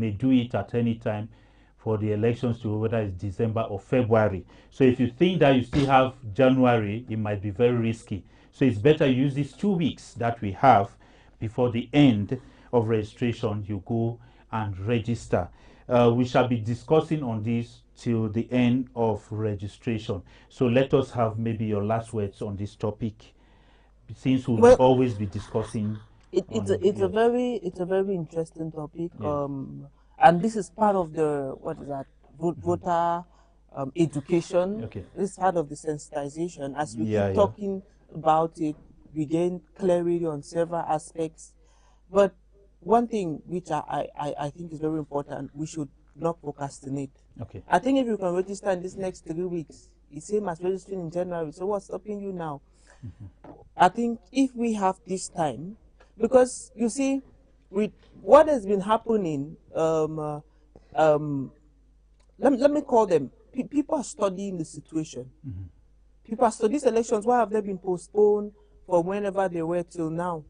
may do it at any time for the elections to whether it's December or February. So if you think that you still have January, it might be very risky. So it's better use these 2 weeks that we have before the end of registration. You go and register. We shall be discussing on this till the end of registration. So let us have maybe your last words on this topic, since we'll always be discussing. It's a very interesting topic. Yeah. And this is part of the voter education. Okay. This is part of the sensitization. As we Yeah, keep talking about it, we gain clarity on several aspects. But one thing which I think is very important, we should not procrastinate. Okay. I think if you can register in these next 3 weeks, it's same as registering in January. So what's stopping you now? I think if we have this time, because you see, with what has been happening, let me call them, people are studying the situation. People are studying these elections. Why have they been postponed from whenever they were till now?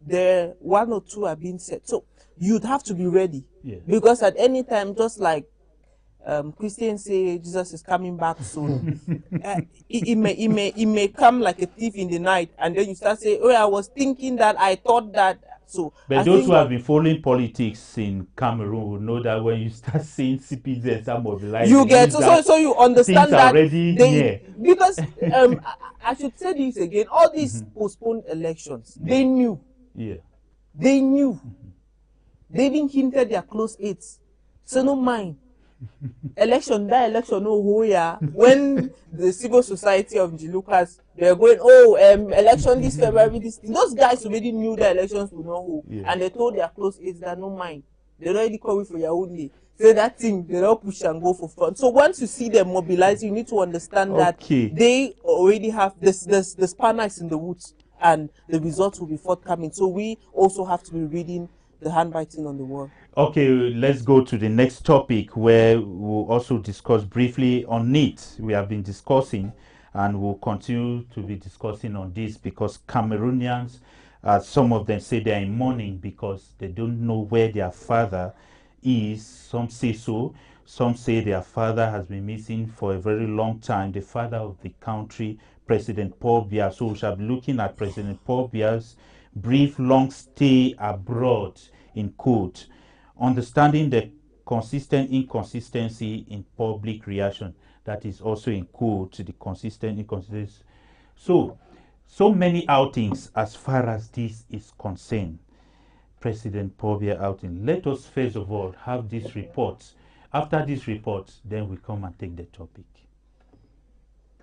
There, 1 or 2 are being set. So you'd have to be ready. Yeah. Because at any time, just like Christians say Jesus is coming back soon, it may come like a thief in the night, and then you start saying, oh, I was thinking that, I thought that. So but those who have been following politics in Cameroon will know that when you start seeing CPZ and mobilizing, you get so you understand that because I should say this again, all these postponed elections, they knew. Yeah. They knew. They even hinted their close aides. So no mind. Election, no who ya. When the civil society of G. Lucas, they're going, election this February, this thing. Those guys already knew the elections would not hold. Yeah. And they told their close aides that no mind. They already call for your own day. Say that thing, they don't push and go for fun. So once you see them mobilizing, you need to understand that they already have the spanner is in the woods, and the results will be forthcoming. So we also have to be reading the handwriting on the wall. Okay, let's go to the next topic, where we'll also discuss briefly on NEET. We have been discussing, and we'll continue to be discussing on this, because Cameroonians, some of them say they're in mourning because they don't know where their father is. Some say so. Some say their father has been missing for a very long time, the father of the country, President Paul Biya. So we shall be looking at President Paul Biya's brief long stay abroad in court, understanding the consistent inconsistency in public reaction, that is also in court, the consistent inconsistency. So many outings as far as this is concerned. President Paul Biya outing. Let us first of all have this report. After this report, then we come and take the topic.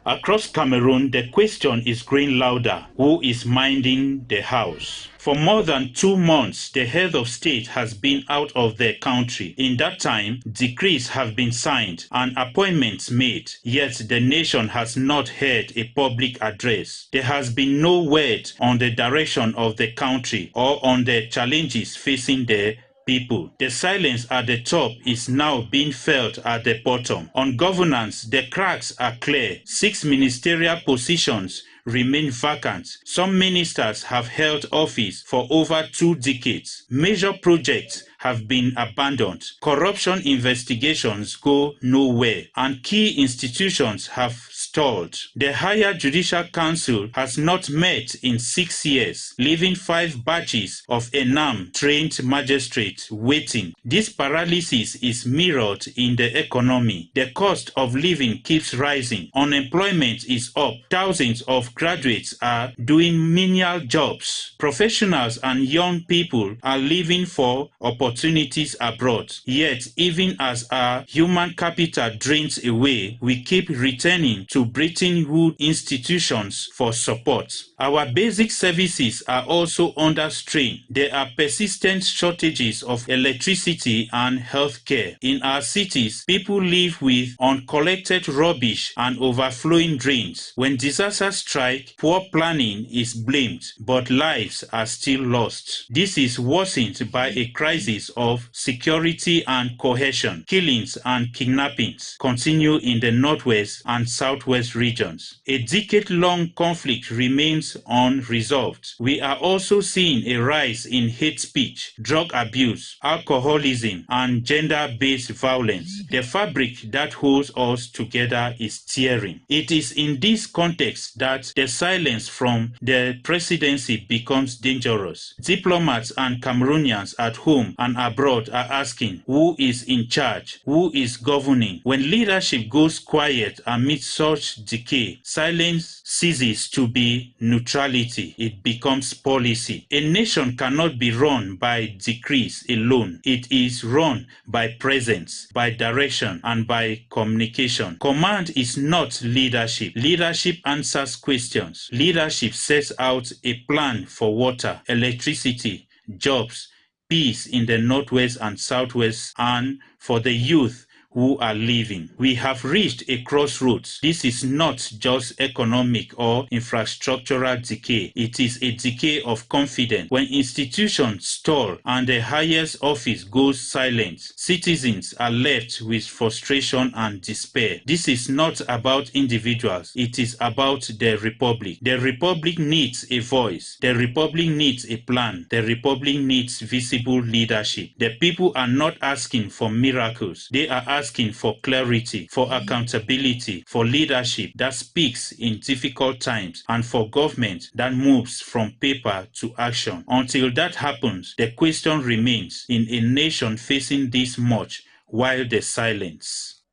Across Cameroon, the question is growing louder: who is minding the house? For more than 2 months, the head of state has been out of the country. In that time, decrees have been signed and appointments made, yet the nation has not heard a public address. There has been no word on the direction of the country or on the challenges facing the people. The silence at the top is now being felt at the bottom. On governance, the cracks are clear. 6 ministerial positions remain vacant. Some ministers have held office for over 2 decades. Major projects have been abandoned. Corruption investigations go nowhere, and key institutions have stalled. The Higher Judicial Council has not met in 6 years, leaving 5 batches of ENAM-trained magistrates waiting. This paralysis is mirrored in the economy. The cost of living keeps rising. Unemployment is up. Thousands of graduates are doing menial jobs. Professionals and young people are leaving for opportunities abroad. Yet, even as our human capital drains away, we keep returning to Bretton Woods institutions for support. Our basic services are also under strain. There are persistent shortages of electricity and healthcare. In our cities, people live with uncollected rubbish and overflowing drains. When disasters strike, poor planning is blamed, but lives are still lost. This is worsened by a crisis of security and cohesion. Killings and kidnappings continue in the northwest and southwest southwest regions. A decade-long conflict remains unresolved. We are also seeing a rise in hate speech, drug abuse, alcoholism, and gender-based violence. The fabric that holds us together is tearing. It is in this context that the silence from the presidency becomes dangerous. Diplomats and Cameroonians at home and abroad are asking, who is in charge? Who is governing? When leadership goes quiet amid such decay, silence ceases to be neutrality. It becomes policy. A nation cannot be run by decrees alone. It is run by presence, by direction, and by communication. Command is not leadership. Leadership answers questions. Leadership sets out a plan for water, electricity, jobs, peace in the northwest and southwest, and for the youth who are leaving. We have reached a crossroads. This is not just economic or infrastructural decay. It is a decay of confidence. When institutions stall and the highest office goes silent, citizens are left with frustration and despair. This is not about individuals. It is about the republic. The republic needs a voice. The republic needs a plan. The republic needs visible leadership. The people are not asking for miracles. They are asking for clarity, for accountability, for leadership that speaks in difficult times, and for government that moves from paper to action. Until that happens, the question remains in a nation facing this much, while the silence.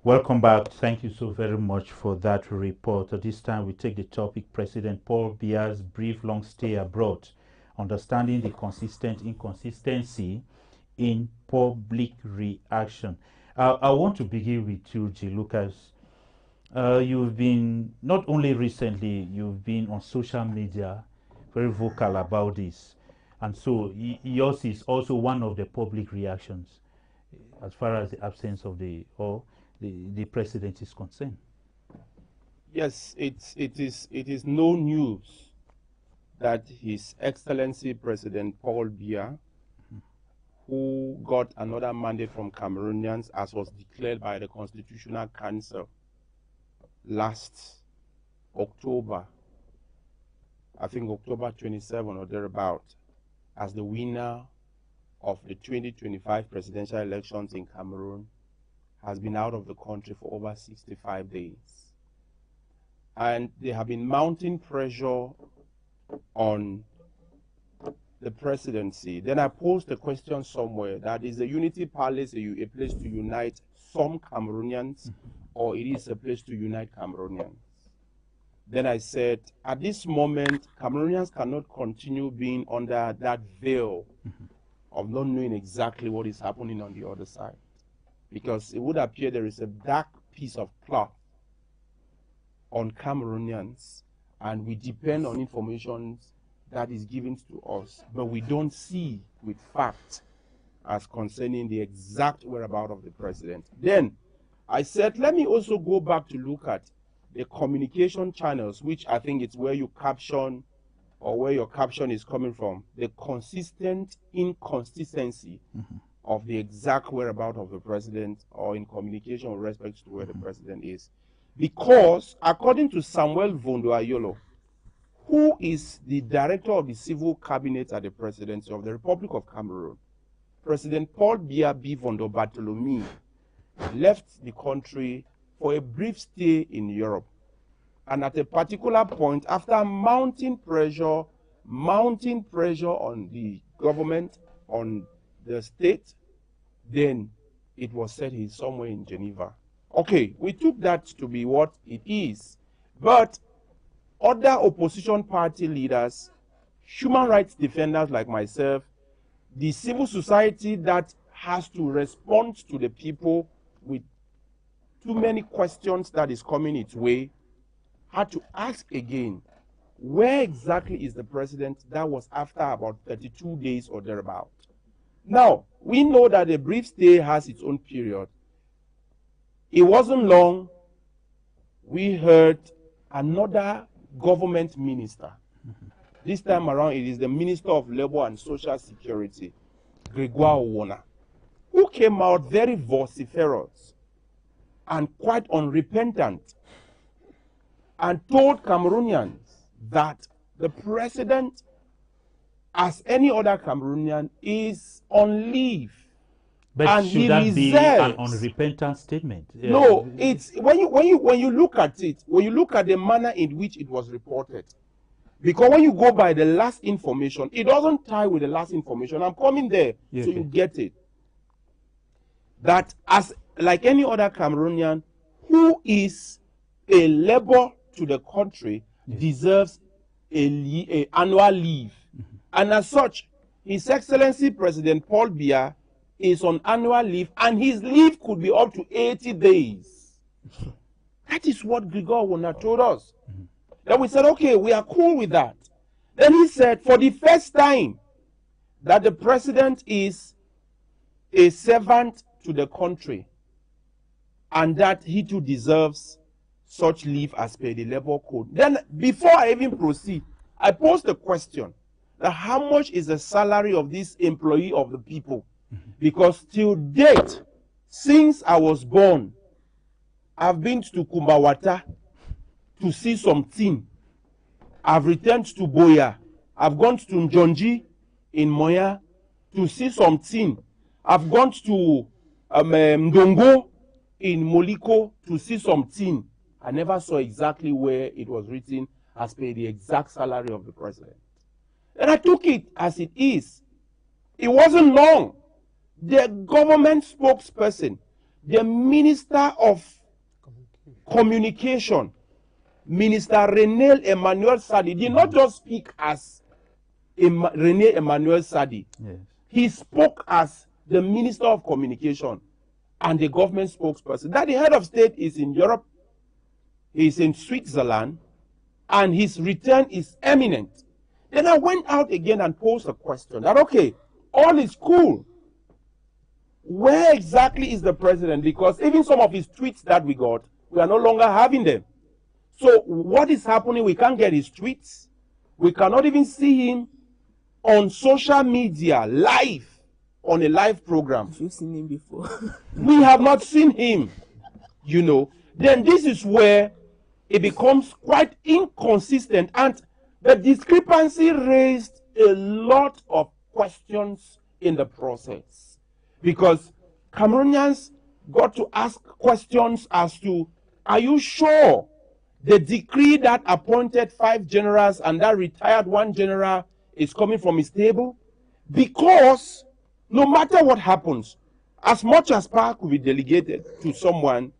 Welcome back. Thank you so very much for that report. At this time, we take the topic President Paul Biya's brief long stay abroad, understanding the consistent inconsistency in public reaction. I want to begin with you, G. Lucas. You've been, not only recently, you've been on social media very vocal about this. And so yours is also one of the public reactions as far as the absence of the president is concerned. Yes, it is no news that His Excellency President Paul Biya, who got another mandate from Cameroonians as was declared by the Constitutional Council last October, I think October 27 or thereabout, as the winner of the 2025 presidential elections in Cameroon, has been out of the country for over 65 days. And there have been mounting pressure on the presidency. Then I posed a question somewhere that is the Unity Palace a place to unite some Cameroonians, or it is a place to unite Cameroonians? Then I said, at this moment, Cameroonians cannot continue being under that veil of not knowing exactly what is happening on the other side, because it would appear there is a dark piece of cloth on Cameroonians, and we depend on information that is given to us, but we don't see with fact as concerning the exact whereabouts of the president. Then I said, let me also go back to look at the communication channels, which I think it's where you caption, or where your caption is coming from, the consistent inconsistency of the exact whereabouts of the president, or in communication with respect to where the president is. Because according to Samuel Vondo Ayolo, who is the director of the civil cabinet at the presidency of the Republic of Cameroon, President Paul Biya B. Vondo Bartholomew left the country for a brief stay in Europe. And at a particular point, after mounting pressure on the government, on the state, then it was said he's somewhere in Geneva. Okay, we took that to be what it is. But other opposition party leaders, human rights defenders like myself, the civil society that has to respond to the people with too many questions that is coming its way, had to ask again, where exactly is the president? That was after about 32 days or thereabout. Now, we know that a brief stay has its own period. It wasn't long, we heard another government minister. This time around, it is the Minister of Labor and Social Security, Gregoire Owona. who came out very vociferous and quite unrepentant and told Cameroonians that the president, as any other Cameroonian, is on leave. But and should he that be an reserves- unrepentant statement? No, it's when you look at it, when you look at the manner in which it was reported, because when you go by the last information, it doesn't tie with the last information. I'm coming there Yeah, so okay. you get it. That as like any other Cameroonian who is a labor to the country deserves a annual leave, and as such, His Excellency President Paul Biya is on annual leave, and his leave could be up to 80 days. That is what Grigor Wona told us. Then we said, okay, we are cool with that. Then he said, for the first time, that the president is a servant to the country, and that he too deserves such leave as per the labor code. Then, before I even proceed, I posed the question that how much is the salary of this employee of the people? Because till date, since I was born, I've been to Kumbawata to see something. I've returned to Boya. I've gone to Njonji in Moya to see something. I've gone to Ndongo in Moliko to see something. I never saw exactly where it was written as per the exact salary of the president. And I took it as it is. It wasn't long. The government spokesperson, the Minister of Communication, Minister René Emmanuel Sadi, did not just speak as René Emmanuel Sadi. Yes. He spoke as the Minister of Communication and the government spokesperson. That the head of state is in Europe, he is in Switzerland, and his return is imminent. Then I went out again and posed a question that, okay, all is cool. Where exactly is the president? Because even some of his tweets that we got, we are no longer having them. So what is happening? We can't get his tweets. We cannot even see him on social media, live, on a live program. You've seen him before. We have not seen him, you know. Then this is where it becomes quite inconsistent, and the discrepancy raised a lot of questions in the process, because Cameroonians got to ask questions as to, are you sure the decree that appointed 5 generals and that retired 1 general is coming from his table? Because no matter what happens, as much as power could be delegated to someone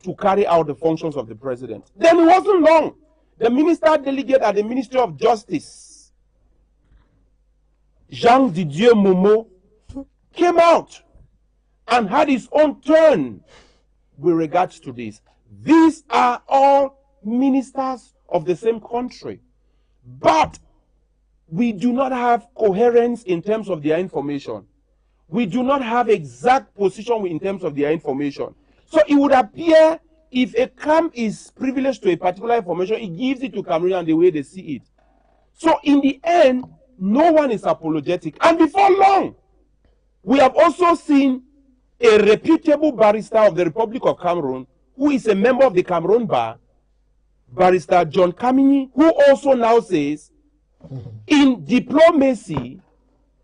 to carry out the functions of the president, then it wasn't long. The minister delegate at the Ministry of Justice, Jean Didier Momo, came out and had his own turn with regards to this. These are all ministers of the same country, but we do not have coherence in terms of their information. We do not have exact position in terms of their information. So it would appear if a camp is privileged to a particular information, it gives it to Cameroonians the way they see it. So in the end, no one is apologetic. And before long, we have also seen a reputable barrister of the Republic of Cameroon, who is a member of the Cameroon Bar, Barrister John Kamini, who also now says, in diplomacy,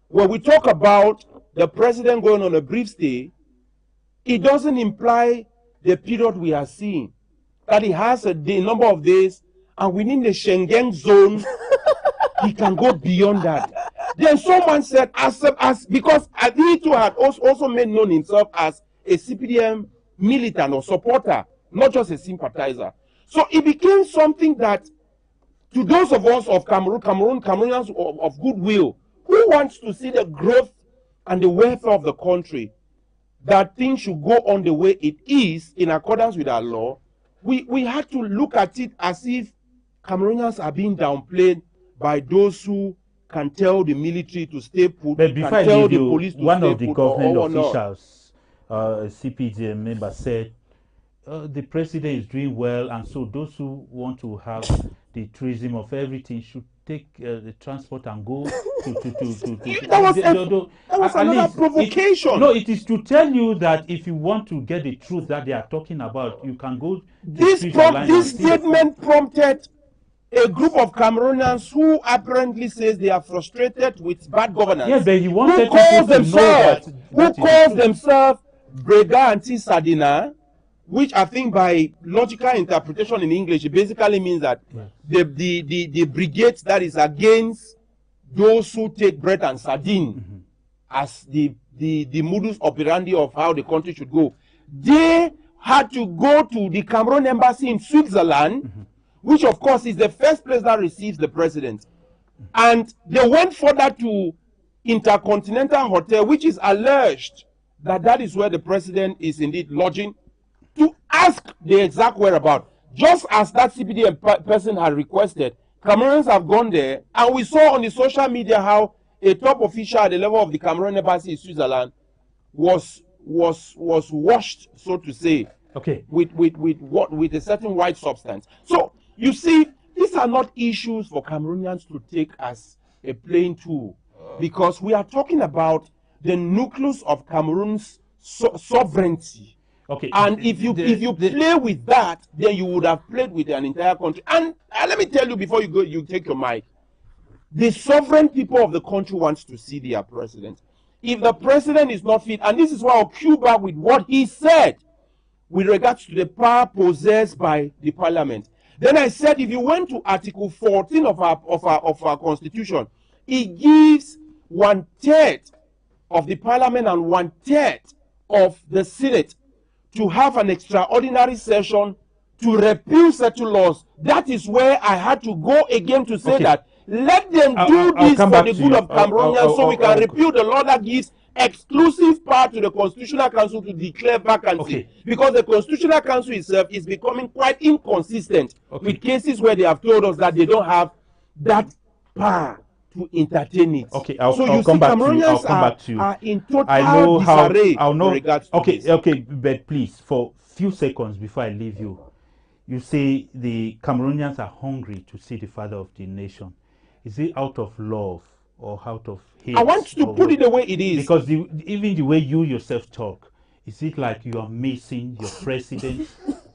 when we talk about the president going on a brief stay, it doesn't imply the period we are seeing, that he has a number of days, and within the Schengen zone, he can go beyond that. Then someone said, because he too had also made known himself as a CPDM militant or supporter, not just a sympathizer. So it became something that, to those of us of Cameroonians of goodwill, who wants to see the growth and the welfare of the country, that things should go on the way it is in accordance with our law, we had to look at it as if Cameroonians are being downplayed by those who can tell the military to stay put, But before can I tell leave the you, police to one stay of the put, government or not. officials, a CPDM member, said the president is doing well, and so those who want to have the tourism of everything should take the transport and go to That was at another least provocation. no, it is to tell you that if you want to get the truth that they are talking about, you can go to This Switzerland and see. statement prompted a group of Cameroonians who apparently says they are frustrated with bad governance. Yes, but he who wanted calls people to know that themselves Brega Anti Sadina, which I think by logical interpretation in English, it basically means that the brigade that is against those who take bread and sardine as the modus operandi of how the country should go. They had to go to the Cameroon embassy in Switzerland, which of course is the first place that receives the president. And they went further to Intercontinental Hotel, which is alleged that is where the president is indeed lodging, to ask the exact whereabouts. Just as that CPDM person had requested, Cameroonians have gone there, and we saw on the social media how a top official at the level of the Cameroon embassy in Switzerland was washed, so to say, with a certain white substance. So you see, these are not issues for Cameroonians to take as a plain tool, because we are talking about the nucleus of Cameroon's sovereignty. Okay. And if you play with that, then you would have played with an entire country. And let me tell you before you go, you take your mic. The sovereign people of the country wants to see their president. If the president is not fit, and this is why I'll cue back with what he said with regards to the power possessed by the parliament. Then I said, if you went to Article 14 of our constitution, it gives 1/3 of the parliament and 1/3 of the Senate to have an extraordinary session to repeal certain laws. That is where I had to go again to say that let them do this for the good of Cameroonians, so we can repeal the law that gives exclusive power to the Constitutional Council to declare vacancy. Because the Constitutional Council itself is becoming quite inconsistent with cases where they have told us that they don't have that power to entertain it. Okay, I'll come back to you. Are in total disarray with regards to this. Okay, but please, for few seconds before I leave you, you say the Cameroonians are hungry to see the father of the nation. Is it out of love or out of hate? I want to put it the way it is. Because even the way you yourself talk, is it like you are missing your president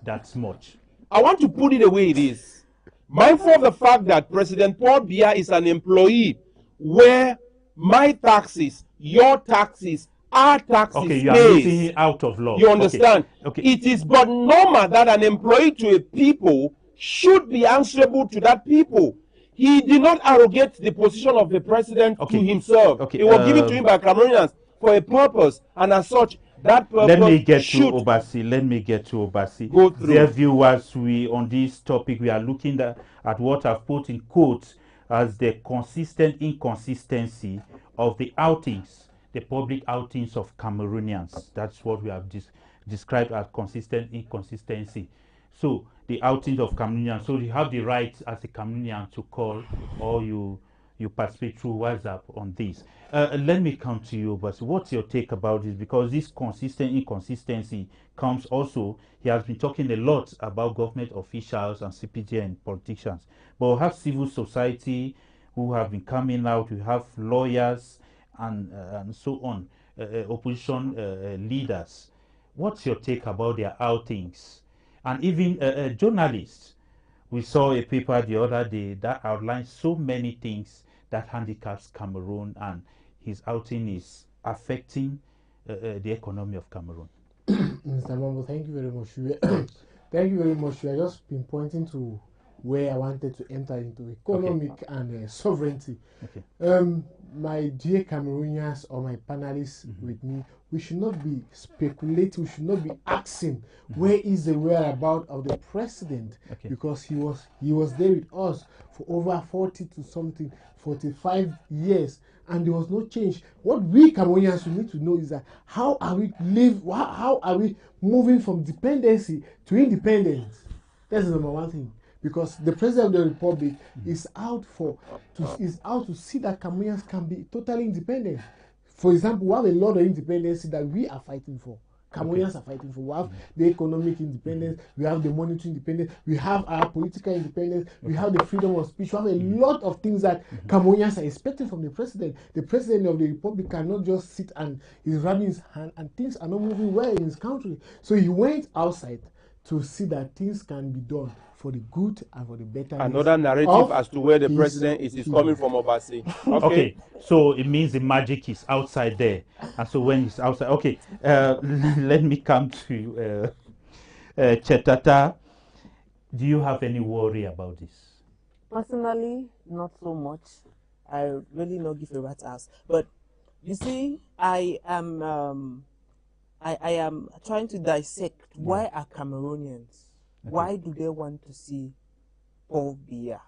that much? I want to put it the way it is. Mindful of the fact that President Paul Biya is an employee where my taxes, your taxes, our taxes you are missing it out of love. You understand? Okay. It is but normal that an employee to a people should be answerable to that people. He did not arrogate the position of the president to himself. It was given to him by Cameroonians for a purpose, and as such, that purpose Let me get to Obasi. Go through. Dear viewers, on this topic, we are looking at what I've put in quotes as the consistent inconsistency of the outings, the public outings of Cameroonians. That's what we have described as consistent inconsistency. So the outings of Cameroonians. So you have the right as a Cameroonian to call, or you participate through WhatsApp on this. Let me come to you, but what's your take about this? Because this consistent inconsistency comes also, he has been talking a lot about government officials and CPJ and politicians, but we have civil society who have been coming out, we have lawyers and so on, opposition leaders. What's your take about their outings? And even journalists. We saw a paper the other day that outlines so many things that handicaps Cameroon, and his outing is affecting the economy of Cameroon. Mr. Mambo, thank you very much. Thank you very much. You have just been pointing to where I wanted to enter into economic and sovereignty. My dear Cameroonians or my panelists with me, we should not be speculating, we should not be asking where is the whereabouts of the president, because he was there with us for over 45 years, and there was no change. What we Cameroonians need to know is that how are we moving from dependency to independence? That's the number one thing. Because the president of the republic is out to see that Cameroonians can be totally independent. For example, we have a lot of independence that we are fighting for. Cameroonians are fighting for. We have the economic independence, we have the monetary independence, we have our political independence, we have the freedom of speech, we have a lot of things that Cameroonians are expecting from the president. The president of the republic cannot just sit and he's rubbing his hand and things are not moving well in his country. So he went outside to see that things can be done for the good and for the better. Another narrative as to where the president is coming from overseas. Okay, so it means the magic is outside there, and so when it's outside, okay. Let me come to Chetata. Do you have any worry about this? Personally, not so much. I really not give a rat's ass. But you see, I am trying to dissect why are Cameroonians. Okay. Why do they want to see Paul Biya?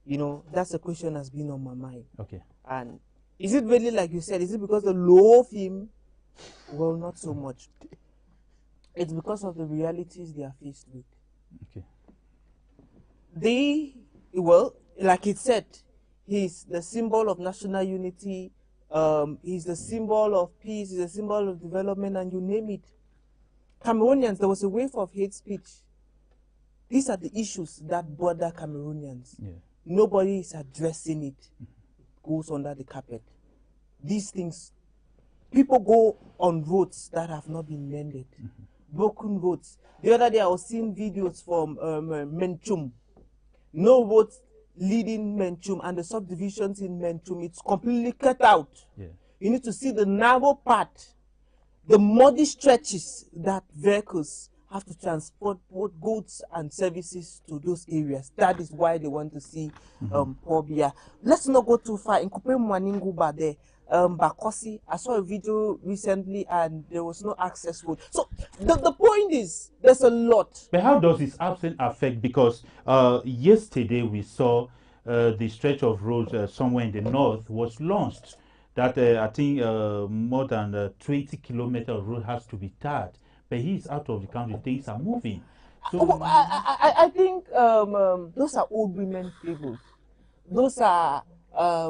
You know, that's a question that's been on my mind. Okay. And is it really like you said? Is it because they love him? Well, not so much. It's because of the realities they are faced with. Okay. Well, like it said, he's the symbol of national unity. He's the symbol of peace. He's a symbol of development, and you name it. Cameroonians, there was a wave of hate speech. These are the issues that bother Cameroonians. Yeah. Nobody is addressing it. Goes under the carpet. These things, people go on roads that have not been mended. Broken roads. The other day I was seeing videos from Menchum. No roads leading Menchum and the subdivisions in Menchum. It's completely cut out. Yeah. You need to see the narrow part, the muddy stretches that vehicles have to transport both goods and services to those areas. That is why they want to see Paul Biya. Let's not go too far. In Kupe Mwaninguba there, Bakosi, I saw a video recently and there was no access road. So the point is, there's a lot. But how does this absence affect? Because yesterday we saw the stretch of road somewhere in the north was launched. That I think more than 20 kilometers of road has to be tarred. But he's out of the country, things are moving. So I think those are old women favors. Those are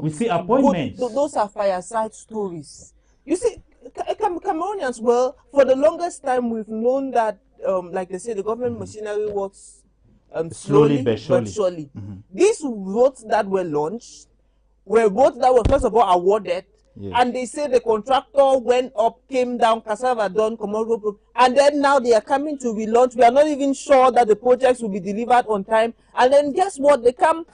we see appointments. Those are fireside stories. You see, Cameroonians, well, for the longest time we've known that, like they say, the government machinery works slowly but surely. These roads that were launched were roads that were first of all awarded. Yes. And they say the contractor went up, came down, cassava done, Komoro, and then now they are coming to relaunch. We are not even sure that the projects will be delivered on time. And then guess what? They come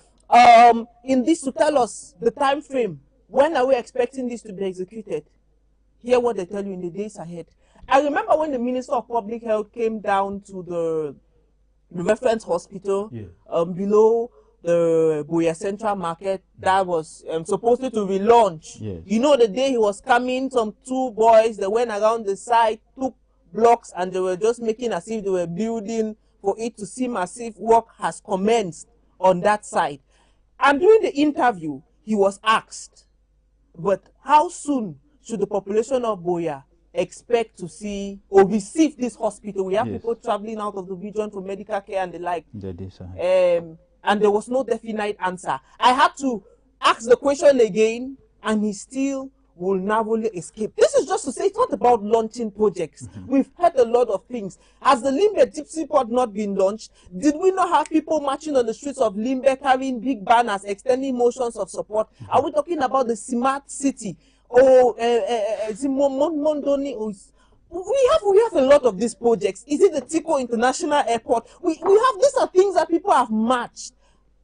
in this to tell us the time frame. When are we expecting this to be executed? Hear what they tell you in the days ahead. I remember when the Minister of Public Health came down to the reference hospital below the Buya Central Market that was supposed to relaunch. Yes. You know, the day he was coming, some two boys, they went around the site, took blocks, and they were just making as if they were building for it to seem as if work has commenced on that side. And during the interview, he was asked, but how soon should the population of Buya expect to see or receive this hospital? We have people traveling out of the region for medical care and the like. And there was no definite answer. I had to ask the question again, and he still will narrowly escape. This is just to say it's not about launching projects. We've heard a lot of things. Has the Limbe Gypsy Port not been launched? Did we not have people marching on the streets of Limbe carrying big banners, extending motions of support? Are we talking about the smart city? Or Mondoni? We have a lot of these projects. Is it the Tico International Airport? We have, these are things that people have marched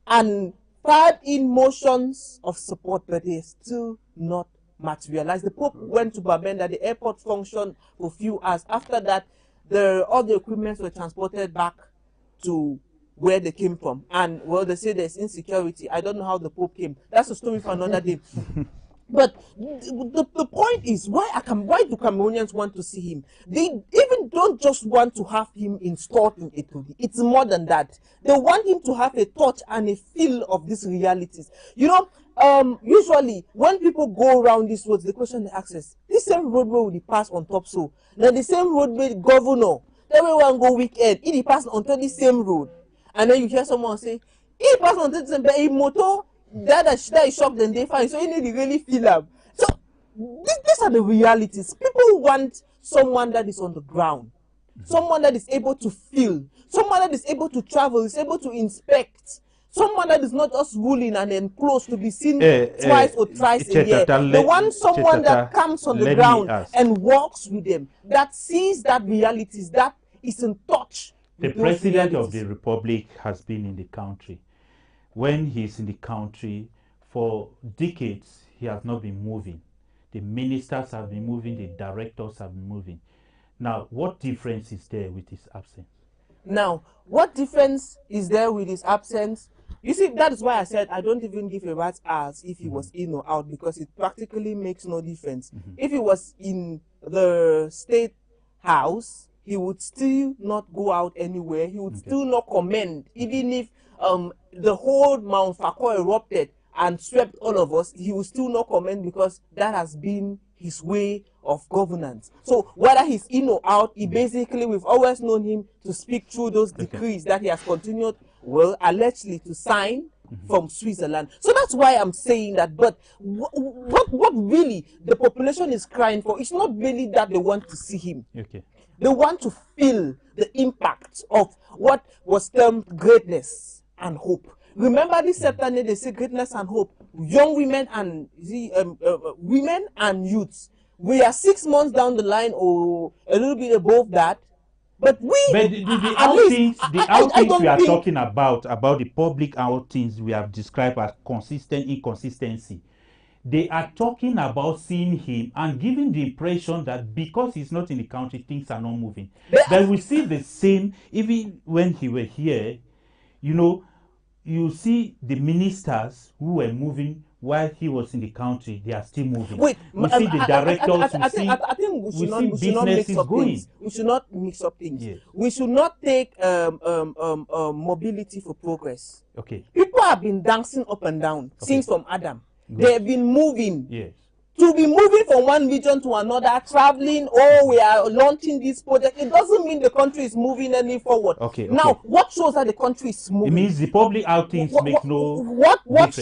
and fired in motions of support, but they still not materialized. The Pope went to Bamenda, the airport functioned for a few hours. After that, all the equipment were transported back to where they came from. And well, they say there's insecurity. I don't know how the Pope came. That's a story for another day. But the point is, why do Cameroonians want to see him? They even don't just want to have him installed in Etobi. It's more than that. They want him to have a touch and a feel of these realities. You know, usually when people go around these roads, the question they ask is, this same roadway will pass on top so. Now the same roadway, governor, everyone go weekend, it pass on top the same road. And then you hear someone say, it pass on top the same, but a motor, that is shocked and they find, so you need to really feel up. So these are the realities. People want someone that is on the ground, someone that is able to feel, someone that is able to travel, is able to inspect, someone that is not just ruling and enclosed to be seen twice or thrice a year. They want someone that comes on the ground and walks with them, that sees that realities, that is in touch. The President of the Republic has been in the country. When he's in the country, for decades, he has not been moving. The ministers have been moving, the directors have been moving. Now, what difference is there with his absence? Now, what difference is there with his absence? You see, that is why I said I don't even give a rat's ass if he was in or out, because it practically makes no difference. If he was in the state house, he would still not go out anywhere. He would still not comment, even if the whole Mount Fakor erupted and swept all of us, he will still not comment, because that has been his way of governance. So whether he's in or out, he basically, we've always known him to speak through those decrees that he has continued, well, allegedly to sign from Switzerland. So that's why I'm saying that. But what really the population is crying for, it's not really that they want to see him. They want to feel the impact of what was termed greatness and hope. Remember this Saturday, they say greatness and hope. Young women and women and youths. We are 6 months down the line or a little bit above that. But the outings we are talking about the public outings we have described as consistent inconsistency. They are talking about seeing him and giving the impression that because he's not in the country, things are not moving. But we see the same even when he were here. You know, you see the ministers who were moving while he was in the country, they are still moving. Wait, we see the directors, I think we should not mix up things. We should not mix up things. Yes. We should not take mobility for progress. Okay. People have been dancing up and down since from Adam. Good. They have been moving. Yes. To be moving from one region to another, traveling, oh, we are launching this project, it doesn't mean the country is moving any forward. Now, what shows that the country is moving? It means the public outings make no what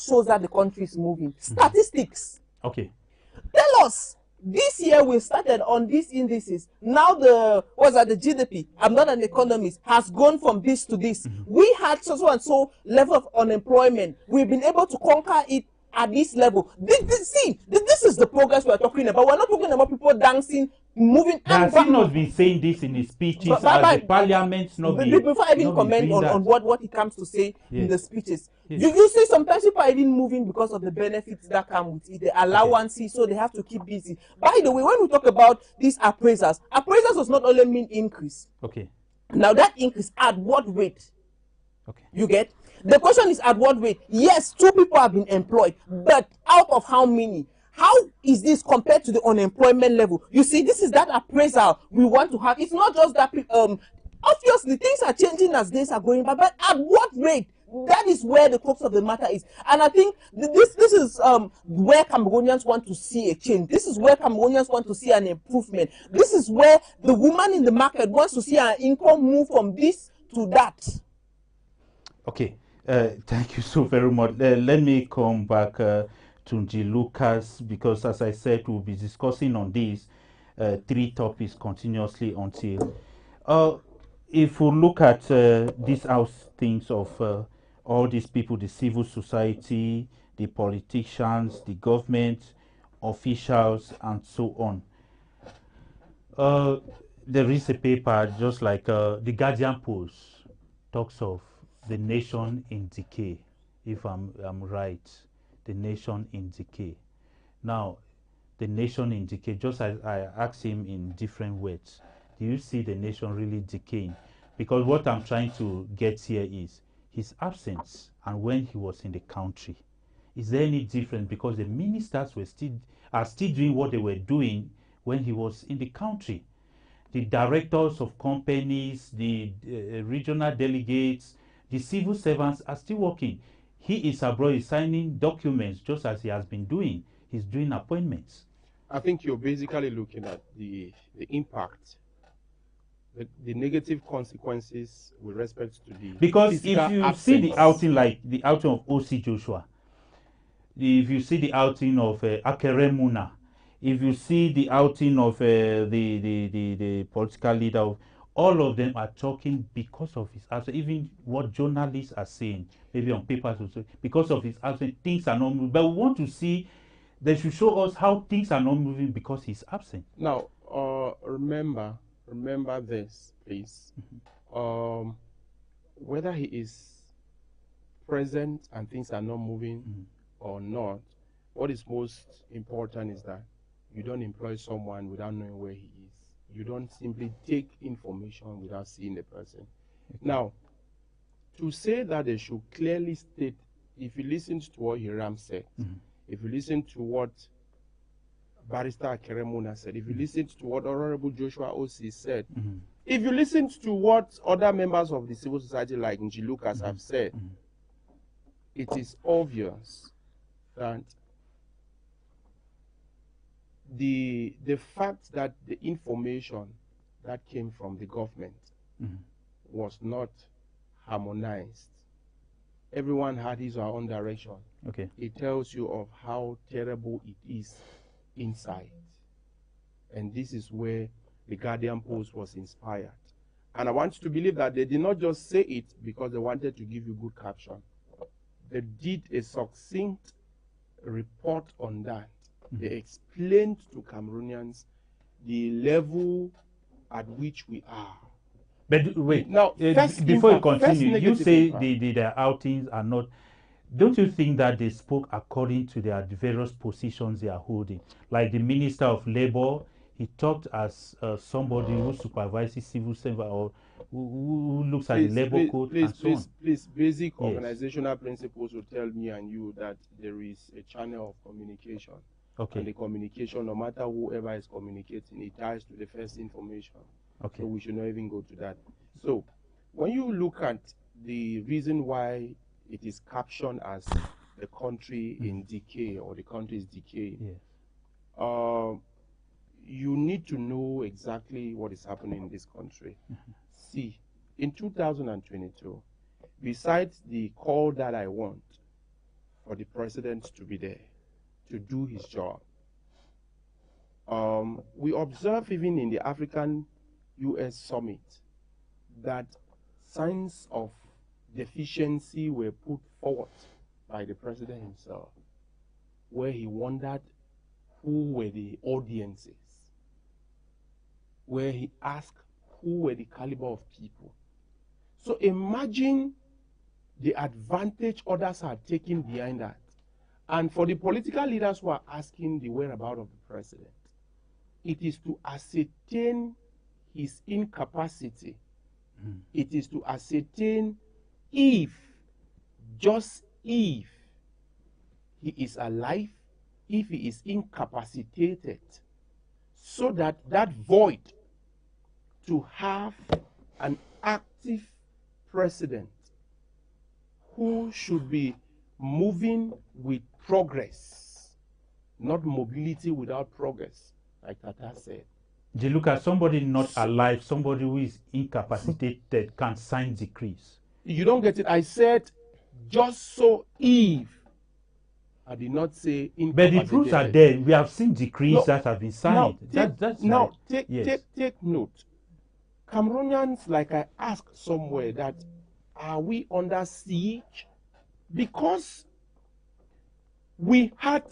shows that the country is moving? Statistics. Okay. Tell us. This year we started on these indices. Now the GDP, I'm not an economist, has gone from this to this. We had so and so level of unemployment. We've been able to conquer it at this level. This is the progress we're talking about. We're not talking about people dancing, moving. Has he not been saying this in his speeches? The parliament's not been. Before I even comment on what he comes to say in the speeches, you see sometimes people are even moving because of the benefits that come with it, the allowances, so they have to keep busy. By the way, when we talk about these appraisers does not only mean increase. Now that increase at what rate? You get? The question is at what rate? Yes, 2 people have been employed, but out of how many? How is this compared to the unemployment level? You see, this is that appraisal we want to have. It's not just that, obviously things are changing as days are going by, but at what rate? That is where the crux of the matter is. And I think this is where Cameroonians want to see a change. This is where Cameroonians want to see an improvement. This is where the woman in the market wants to see her income move from this to that. Okay. Thank you so very much. Let me come back to G. Lucas, because as I said, we'll be discussing on these 3 topics continuously until if we look at these things of all these people, the civil society, the politicians, the government officials, and so on. There is a paper just like the Guardian Post talks of the nation in decay, if I'm right, the nation in decay. Now, the nation in decay, just as I asked him in different words, do you see the nation really decaying? Because what I'm trying to get here is his absence and when he was in the country. Is there any difference? Because the ministers are still doing what they were doing when he was in the country. The directors of companies, the regional delegates, the civil servants are still working. He is abroad, he's signing documents just as he has been doing. He's doing appointments. I think you're basically looking at the impact, the negative consequences with respect to the because if you see the outing, like the outing of O.C. Joshua, if you see the outing of Akere Muna, if you see the outing of the political leader, all of them are talking because of his absence. Even what journalists are saying, maybe on papers also, because of his absence, things are not moving. But we want to see, they should show us how things are not moving because he's absent. Now, remember this, please. Whether he is present and things are not moving or not, what is most important is that you don't employ someone without knowing where he is. You don't simply take information without seeing the person. Okay. Now, to say that they should clearly state, if you listen to what Hiram said, if you listen to what Barrister Keremuna said, if you listen to what Honorable Joshua Osi said, if you listen to what other members of the civil society like Nji Lucas have said, it is obvious that the fact that the information that came from the government was not harmonized. Everyone had his or her own direction. Okay. It tells you of how terrible it is inside. And this is where the Guardian Post was inspired. And I want you to believe that they did not just say it because they wanted to give you good caption. They did a succinct report on that. They explained to Cameroonians the level at which we are. But wait, now, before you continue, you say their outings are not. Don't you think that they spoke according to their various positions they are holding? Like the Minister of Labour, he talked as somebody who supervises civil service or who looks at the labor code and so on. Please, basic organizational principles will tell me and you that there is a channel of communication. Okay. And the communication, no matter whoever is communicating, it ties to the first information. Okay. So we should not even go to that. So when you look at the reason why it is captioned as the country in decay or the country is decaying, you need to know exactly what is happening in this country. See, in 2022, besides the call that I want for the president to be there, to do his job, we observe even in the African-US summit that signs of deficiency were put forward by the president himself, where he wondered who were the audiences, where he asked who were the caliber of people. So imagine the advantage others are taking behind that. And for the political leaders who are asking the whereabouts of the president, it is to ascertain his incapacity. It is to ascertain if, just if, he is alive, if he is incapacitated, so that that void to have an active president who should be moving with progress, not mobility without progress, like Tata said. Look at somebody not alive, somebody who is incapacitated can sign decrees. You don't get it. I said, just so if. I did not say incapacitated. But the proofs are there. We have seen decrees that have been signed. Take note. Cameroonians, like I asked somewhere, that are we under siege? Because we had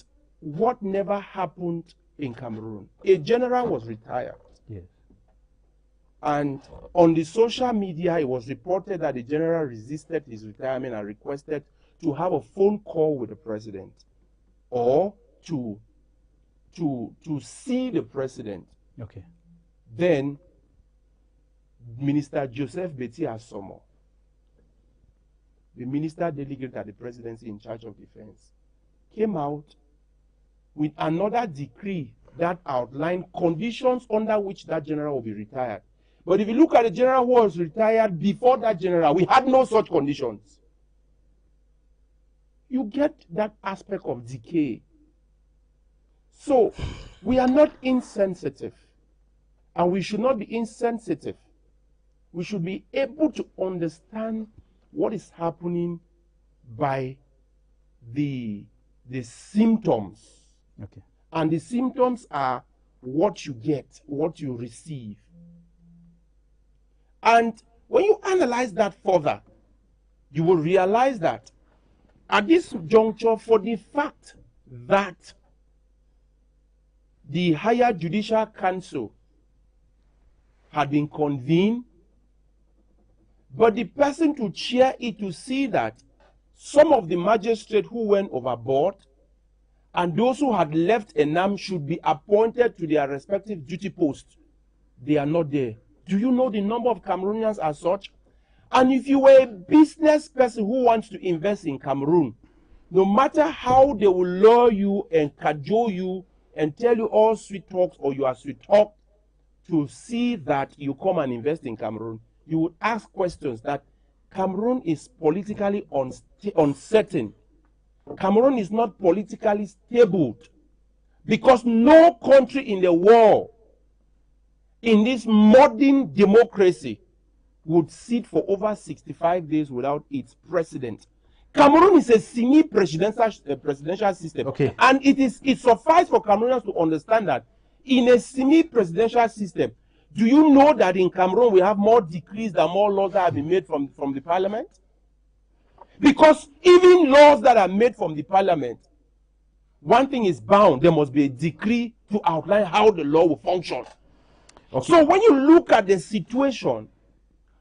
what never happened in Cameroon. A general was retired. Yes. And on the social media, it was reported that the general resisted his retirement and requested to have a phone call with the president or to see the president. Okay. Then Minister Joseph Betty Asomo, the minister delegate at the presidency in charge of defense, came out with another decree that outlined conditions under which that general will be retired. But if you look at the general who was retired before that general, we had no such conditions. You get that aspect of decay. So we are not insensitive, and we should not be insensitive. We should be able to understand what is happening by the symptoms. Okay. And the symptoms are what you get, what you receive. And when you analyze that further, you will realize that at this juncture, for the fact that the higher judicial council had been convened, but the person to chair it to see that some of the magistrates who went overboard and those who had left Enam should be appointed to their respective duty posts, they are not there. Do you know the number of Cameroonians as such? And if you were a business person who wants to invest in Cameroon, no matter how they will lure you and cajole you and tell you all sweet talks or you are sweet talk to see that you come and invest in Cameroon, you would ask questions that Cameroon is politically uncertain. Cameroon is not politically stable because no country in the world in this modern democracy would sit for over 65 days without its president. Cameroon is a semi-presidential system. Okay. And it suffices for Cameroonians to understand that in a semi-presidential system, do you know that in Cameroon we have more decrees than more laws that have been made from the parliament? Because even laws that are made from the parliament, one thing is bound, there must be a decree to outline how the law will function. Okay. So when you look at the situation,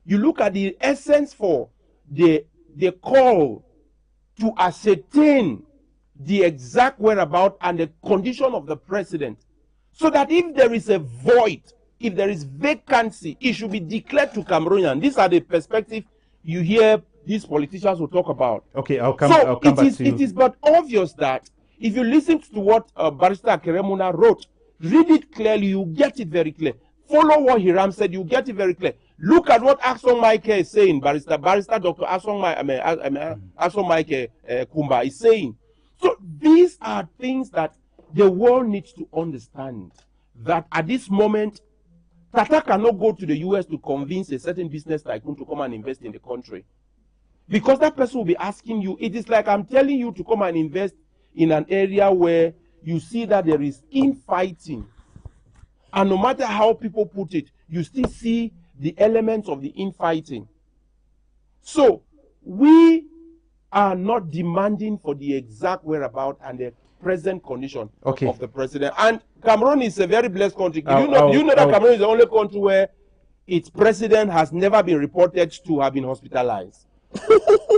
you look at the essence for the call to ascertain the exact whereabouts and the condition of the president, so that if there is a void, if there is vacancy, it should be declared to Cameroonians. These are the perspective you hear these politicians will talk about. Okay, I'll come So back to you. it is but obvious that if you listen to what Barrister Akeremuna wrote, read it clearly, you get it very clear. Follow what Hiram said, you get it very clear. Look at what Axon Mike is saying, Barrister Dr. Axon Mike Kumba is saying. So these are things that the world needs to understand, that at this moment, Tata cannot go to the US to convince a certain business tycoon to come and invest in the country. Because that person will be asking you, it is like I'm telling you to come and invest in an area where you see that there is infighting. And no matter how people put it, you still see the elements of the infighting. So we are not demanding for the exact whereabouts and the present condition of the president. And Cameroon is a very blessed country. Do you know that Cameroon is the only country where its president has never been reported to have been hospitalized?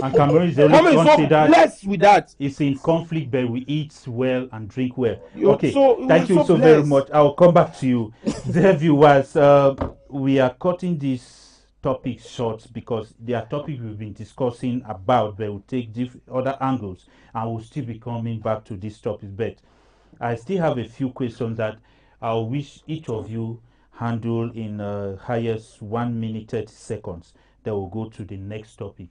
And Cameroon is the only country that blessed with that. Is in conflict, but we eat well and drink well. Okay, so thank you so very much. I'll come back to you. Dear viewers, we are cutting this topic short because there are topics we've been discussing about, but we'll take other angles and we'll still be coming back to this topic. But I still have a few questions that I wish each of you handle in highest 1 minute 30 seconds. Then we'll go to the next topic.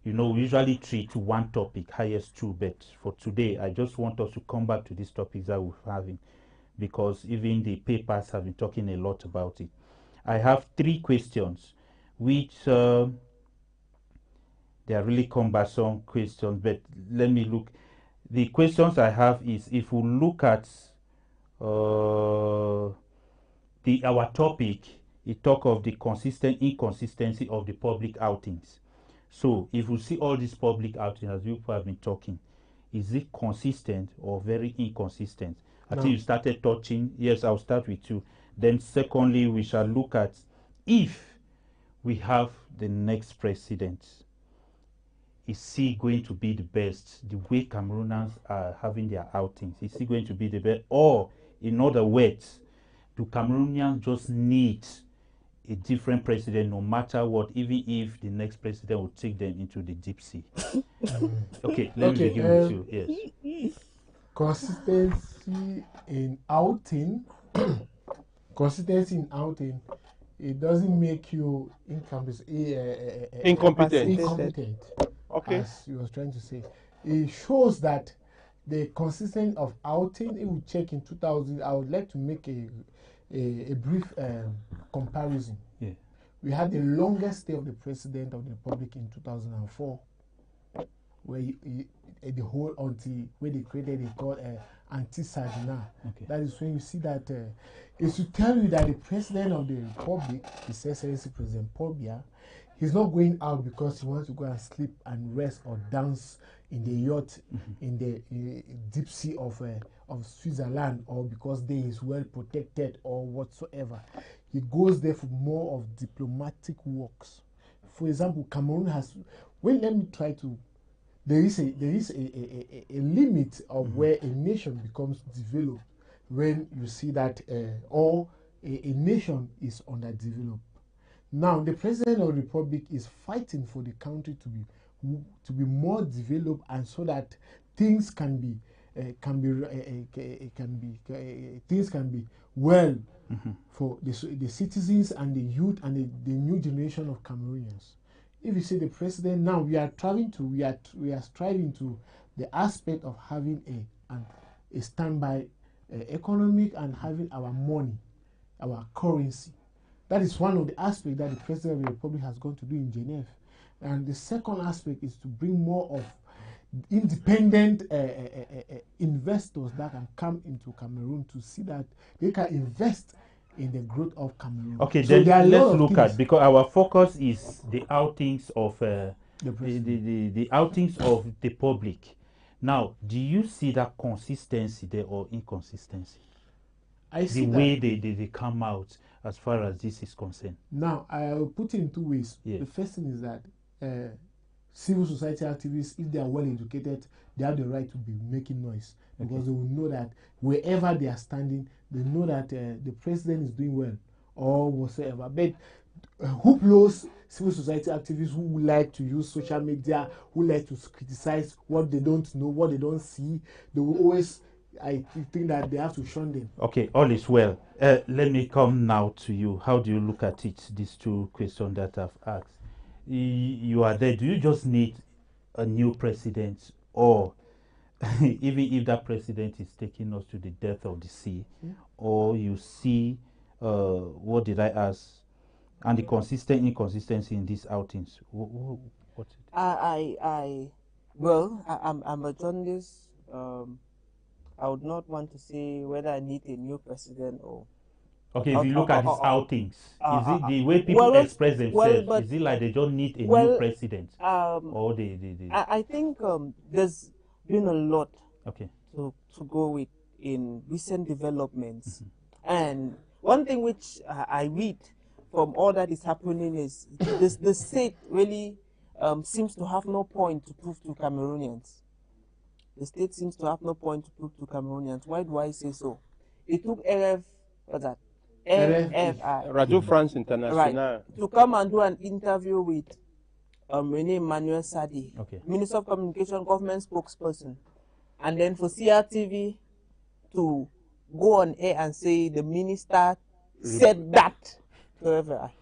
You know, we usually treat one topic, highest two, but for today, I just want us to come back to these topics that we're having, because even the papers have been talking a lot about it. I have 3 questions, which they are really cumbersome questions, but let me look. The questions I have is, if we look at our topic, it talk of the inconsistency of the public outings. So if you see all these public outings, as people have been talking, is it consistent or very inconsistent? I think you started touching. Yes, I'll start with you. Then secondly, we shall look at if we have the next president, is he going to be the best? The way Cameroonians are having their outings, is he going to be the best? Or in other words, do Cameroonians just need a different president no matter what, even if the next president will take them into the deep sea? Okay, let me begin with you. Yes. Consistency in outing. Consistency in outing. It doesn't make you incompetent. Okay. As you was trying to say, it shows that the consistency of outing. It will check in 2000. I would like to make a brief comparison. Yeah. We had the longest stay of the president of the republic in 2004. where the whole anti where they created they call anti-Sagina. Okay. That is when you see that it's to tell you that the president of the republic, His Excellency President Paul Biya, he's not going out because he wants to go and sleep and rest or dance in the yacht in the deep sea of Switzerland, or because there is well protected or whatsoever. He goes there for more of diplomatic works. For example, Cameroon has. Well, let me try to. There is a limit of where a nation becomes developed when you see that or a nation is underdeveloped. Now, the president of the republic is fighting for the country to be more developed, and so that things can be well for the citizens and the youth and the new generation of Cameroonians. If you say the president now, we are striving to the aspect of having a standby economic and having our money, our currency. That is one of the aspects that the president of the republic has gone to do in Geneva. And the second aspect is to bring more of independent investors that can come into Cameroon to see that they can invest in the growth of Cameroon. Okay, so then let's look at, because our focus is the outings of the outings of the public. Now, do you see that consistency there or inconsistency? I see the way they come out as far as this is concerned. Now, I will put it in two ways. Yeah. The first thing is that civil society activists, if they are well educated, they have the right to be making noise, because they will know that wherever they are standing, they know that the president is doing well or whatsoever. But hoopless civil society activists who like to use social media, who like to criticize what they don't know, what they don't see, they will always, I think that they have to shun them. Okay, all is well. Let me come now to you. How do you look at it, these two questions that I've asked? You are there. Do you just need a new president, or even if that president is taking us to the depth of the sea, or you see, what did I ask, and the consistent inconsistency in these outings? What's it? Well, I'm a journalist. I would not want to say whether I need a new president or. Okay, if you look at these outings, is it the way people express themselves? Is it like they don't need a new president? Or I think there's been a lot to go with in recent developments. And one thing which I read from all that is happening is the state really seems to have no point to prove to Cameroonians. The state seems to have no point to prove to Cameroonians. Why do I say so? It took Radio France International to come and do an interview with René Emmanuel Sadi, Minister of Communication, government spokesperson, and then for CRTV to go on air and say the minister said that to FI.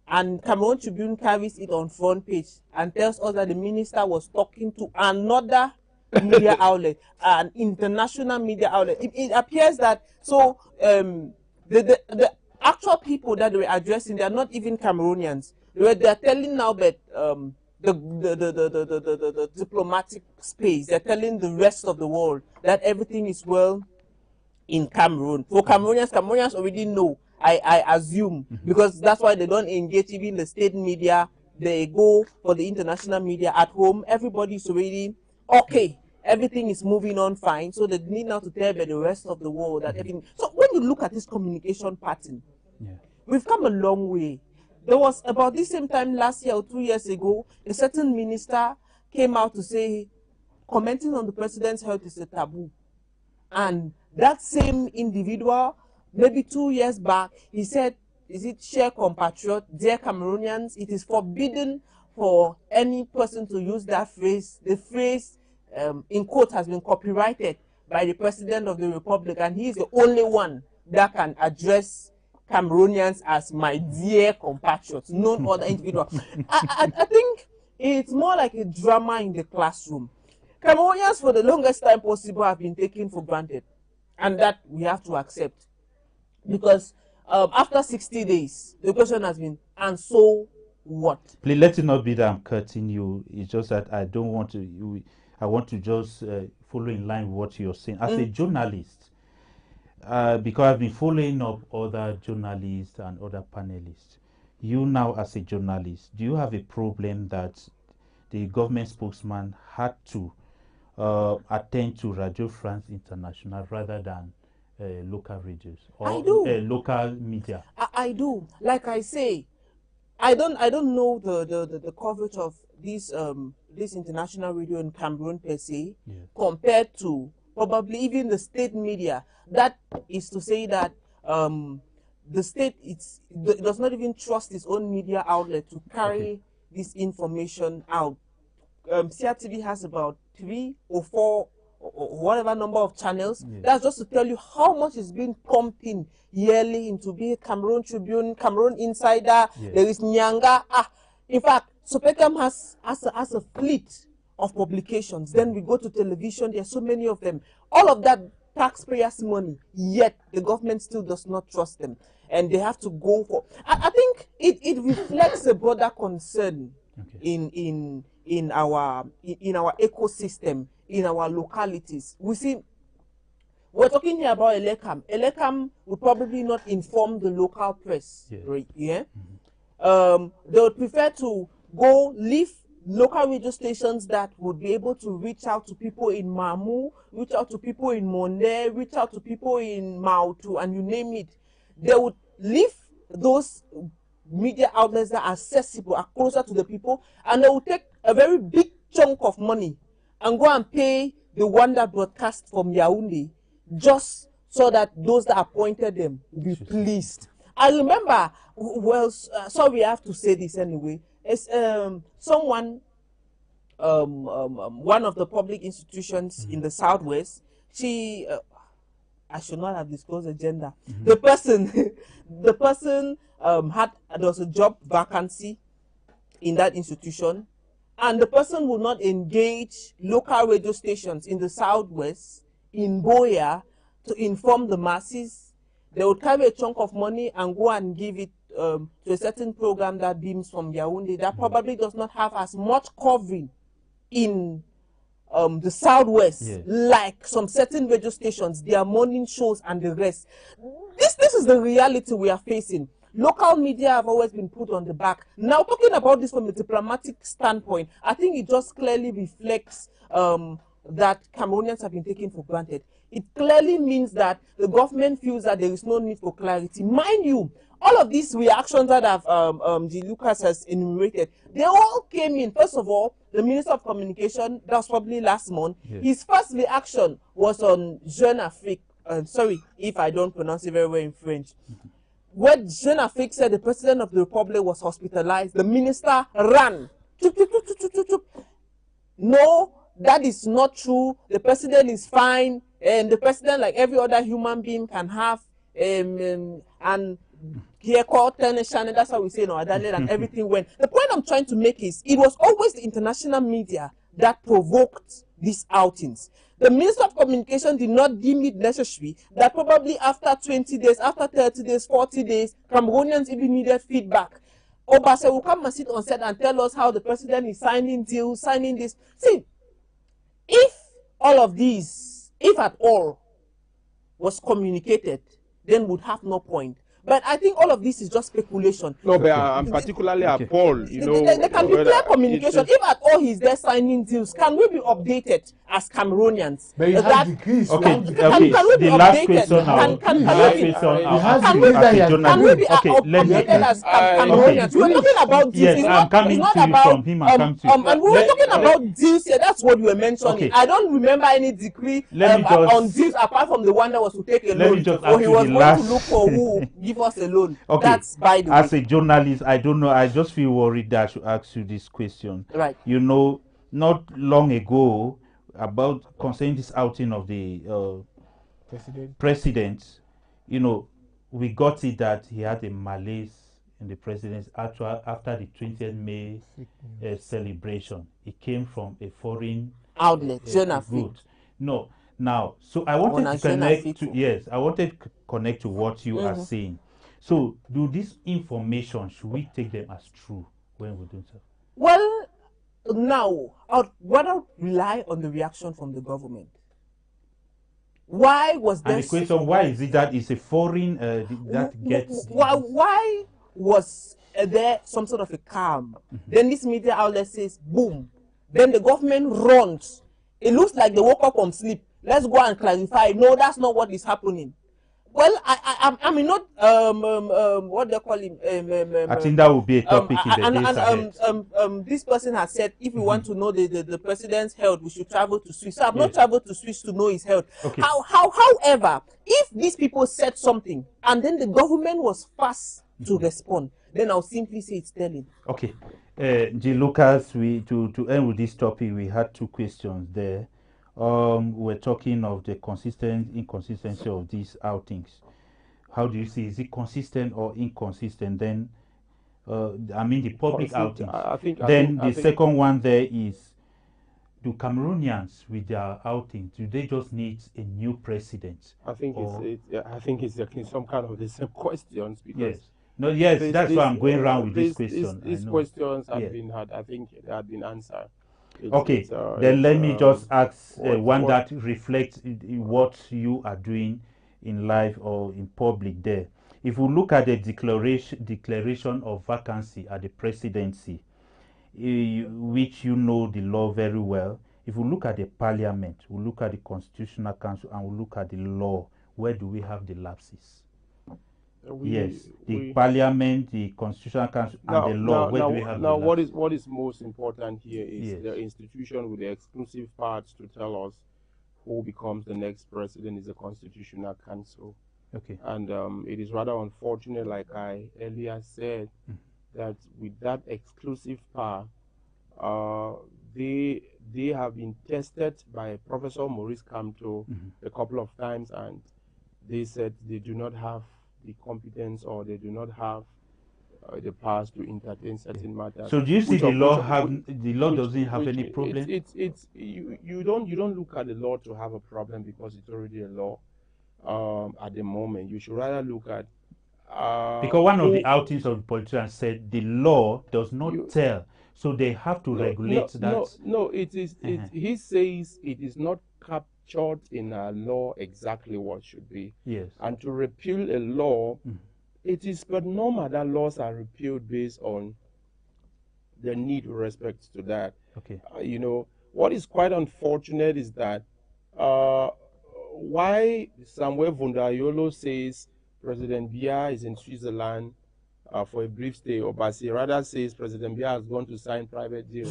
And Cameroon Tribune carries it on front page and tells us that the minister was talking to another media outlet, an international media outlet. It appears that the actual people that they were addressing, they are not even Cameroonians. They are telling now that the diplomatic space, they're telling the rest of the world that everything is well in Cameroon. For Cameroonians already know, I assume, because that's why they don't engage even the state media. They go for the international media. At home, everybody's already okay. Everything is moving on fine, so they need now to tell the rest of the world that everything. So when you look at this communication pattern, we've come a long way. There was about this same time last year or 2 years ago, a certain minister came out to say, commenting on the president's health is a taboo. And that same individual, maybe 2 years back, he said, is it cher compatriot, dear Cameroonians, it is forbidden for any person to use that phrase. The phrase, in quote, has been copyrighted by the president of the republic, and he is the only one that can address Cameroonians as my dear compatriots, no other individual. I think it's more like a drama in the classroom. Cameroonians, for the longest time possible, have been taken for granted, and that we have to accept. Because after 60 days, the question has been, and so what? Please let it not be that I'm cutting you. It's just that I don't want to. I want to just follow in line with what you're saying. As a journalist, because I've been following up other journalists and other panelists. You now, as a journalist, do you have a problem that the government spokesman had to attend to Radio France International rather than local radios I or do. local media? I do. Like I say, I don't know the coverage of this international radio in Cameroon per se, compared to probably even the state media. That is to say that the state it does not even trust its own media outlet to carry this information out. CRTV has about 3 or 4 or whatever number of channels. That's just to tell you how much is being pumped in yearly into be Cameroon Tribune, Cameroon Insider. There is Nyanga. In fact, Sopecam has a fleet of publications. Then we go to television. There are so many of them. All of that taxpayers' money. Yet the government still does not trust them, and they have to go for. I think it reflects a broader concern in our ecosystem, in our localities. We see, we're talking here about Elekam. Elekam would probably not inform the local press, right? Yeah. They would prefer to go leave local radio stations that would be able to reach out to people in Mamu, reach out to people in Monde, reach out to people in Mautu, and you name it. They would leave those media outlets that are accessible, are closer to the people, and they will take a very big chunk of money and go and pay the one that broadcast from Yaoundé, just so that those that appointed them will be pleased. I remember, well, sorry, I have to say this anyway. It's someone, one of the public institutions in the Southwest. She, I should not have disclosed the gender. The person, the person there was a job vacancy in that institution, and the person would not engage local radio stations in the Southwest, in Boya, to inform the masses. They would carry a chunk of money and go and give it to a certain program that beams from Yaoundé that probably does not have as much covering in the Southwest, like some certain radio stations, their morning shows and the rest. This is the reality we are facing. Local media have always been put on the back. Now, talking about this from a diplomatic standpoint, I think it just clearly reflects that Cameroonians have been taken for granted. It clearly means that the government feels that there is no need for clarity. Mind you, all of these reactions that have G. Lucas has enumerated, they all came in. First of all, the Minister of Communication, that was probably last month, his first reaction was on Jeune Afrique. Sorry if I don't pronounce it very well in French. When Jeune Afrique said the President of the Republic was hospitalized, the minister ran. No, that is not true. The President is fine, and the President, like every other human being, can have and here called Channel, that's how we say no, and everything went. The point I'm trying to make is it was always the international media that provoked these outings. The Minister of Communication did not deem it necessary that probably after 20 days, after 30 days, 40 days, Cameroonians even needed feedback. Obase will come and sit on set and tell us how the President is signing deals, signing this. See, if all of these, if at all, was communicated, then would have no point. But I think all of this is just speculation. No, but I'm particularly appalled. You know, there can be clear communication. If at all he's there signing deals, can we be updated as Cameroonians? But you have decrees. Can we be updated? Can we be updated as Cameroonians? We're talking about deals. Yes, I'm coming to you from him. And we were talking about deals here. That's what you were mentioning. I don't remember any decree on deals apart from the one that was to take a loan, or he was going to look for who give us a loan. Okay. That's by the way. As a journalist, I don't know. I just feel worried that I should ask you this question. Right. You know, not long ago, about concerning this outing of the president, you know, we got it that he had a malaise in the president's after the 20th May celebration. It came from a foreign outlet, Jeune Afrique. No. Now, so I wanted to connect to I wanted to connect to what you are saying. So, do this information, should we take them as true, when we do so? Well, now, I'd rather rely on the reaction from the government. Why was And there... the question, why is it that it's a foreign that gets... Why was there some sort of a calm? Then this media outlet says, boom. Then the government runs. It looks like they woke up from sleep. Let's go and clarify. No, that's not what is happening. Well, I mean, not what they call him. I think that would be a topic in the days ahead. This person has said, if we want to know the president's health, we should travel to Swiss. So I've Yes. not traveled to Swiss to know his health. Okay. However, if these people said something and then the government was fast to respond, then I'll simply say it's telling. Okay. G. Lucas, to end with this topic, we had two questions there. We're talking of the inconsistency of these outings. How do you see, is it consistent or inconsistent? Then, I mean the public outings. I think The second one there is, do Cameroonians with their outings, do they just need a new president? I think it's actually some kind of the same questions, because Yes. No, yes, that's why I'm going around with this question. These questions have been had. I think they have been answered. Okay, then let me just ask one what- that reflects what you are doing in life or in public there. If we look at the declaration of vacancy at the presidency, which you know the law very well, if we look at the parliament, we look at the constitutional council, and we look at the law, where do we have the lapses? The parliament, the constitutional council, and the law, where do we have the lapses? what is most important here is Yes. the institution with the exclusive parts to tell us who becomes the next president is the constitutional council. Okay. And it is rather unfortunate, like I earlier said, that with that exclusive power, they have been tested by Professor Maurice Kamto a couple of times, and they said they do not have the competence, or they do not have the powers to entertain certain matters. So do you see the law doesn't have any problem? You don't look at the law to have a problem, because it's already a law at the moment. You should rather look at because one of the outings of the politicians said the law does not tell, so they have to regulate that. No, it is. He says it is not captured in a law exactly what should be. Yes. And to repeal a law, it is but normal that laws are repealed based on the need with respect to that. Okay. What is quite unfortunate is that why Samuel Vundayolo says President Biya is in Switzerland for a brief stay, or Basi rather says President Biya has gone to sign private deal.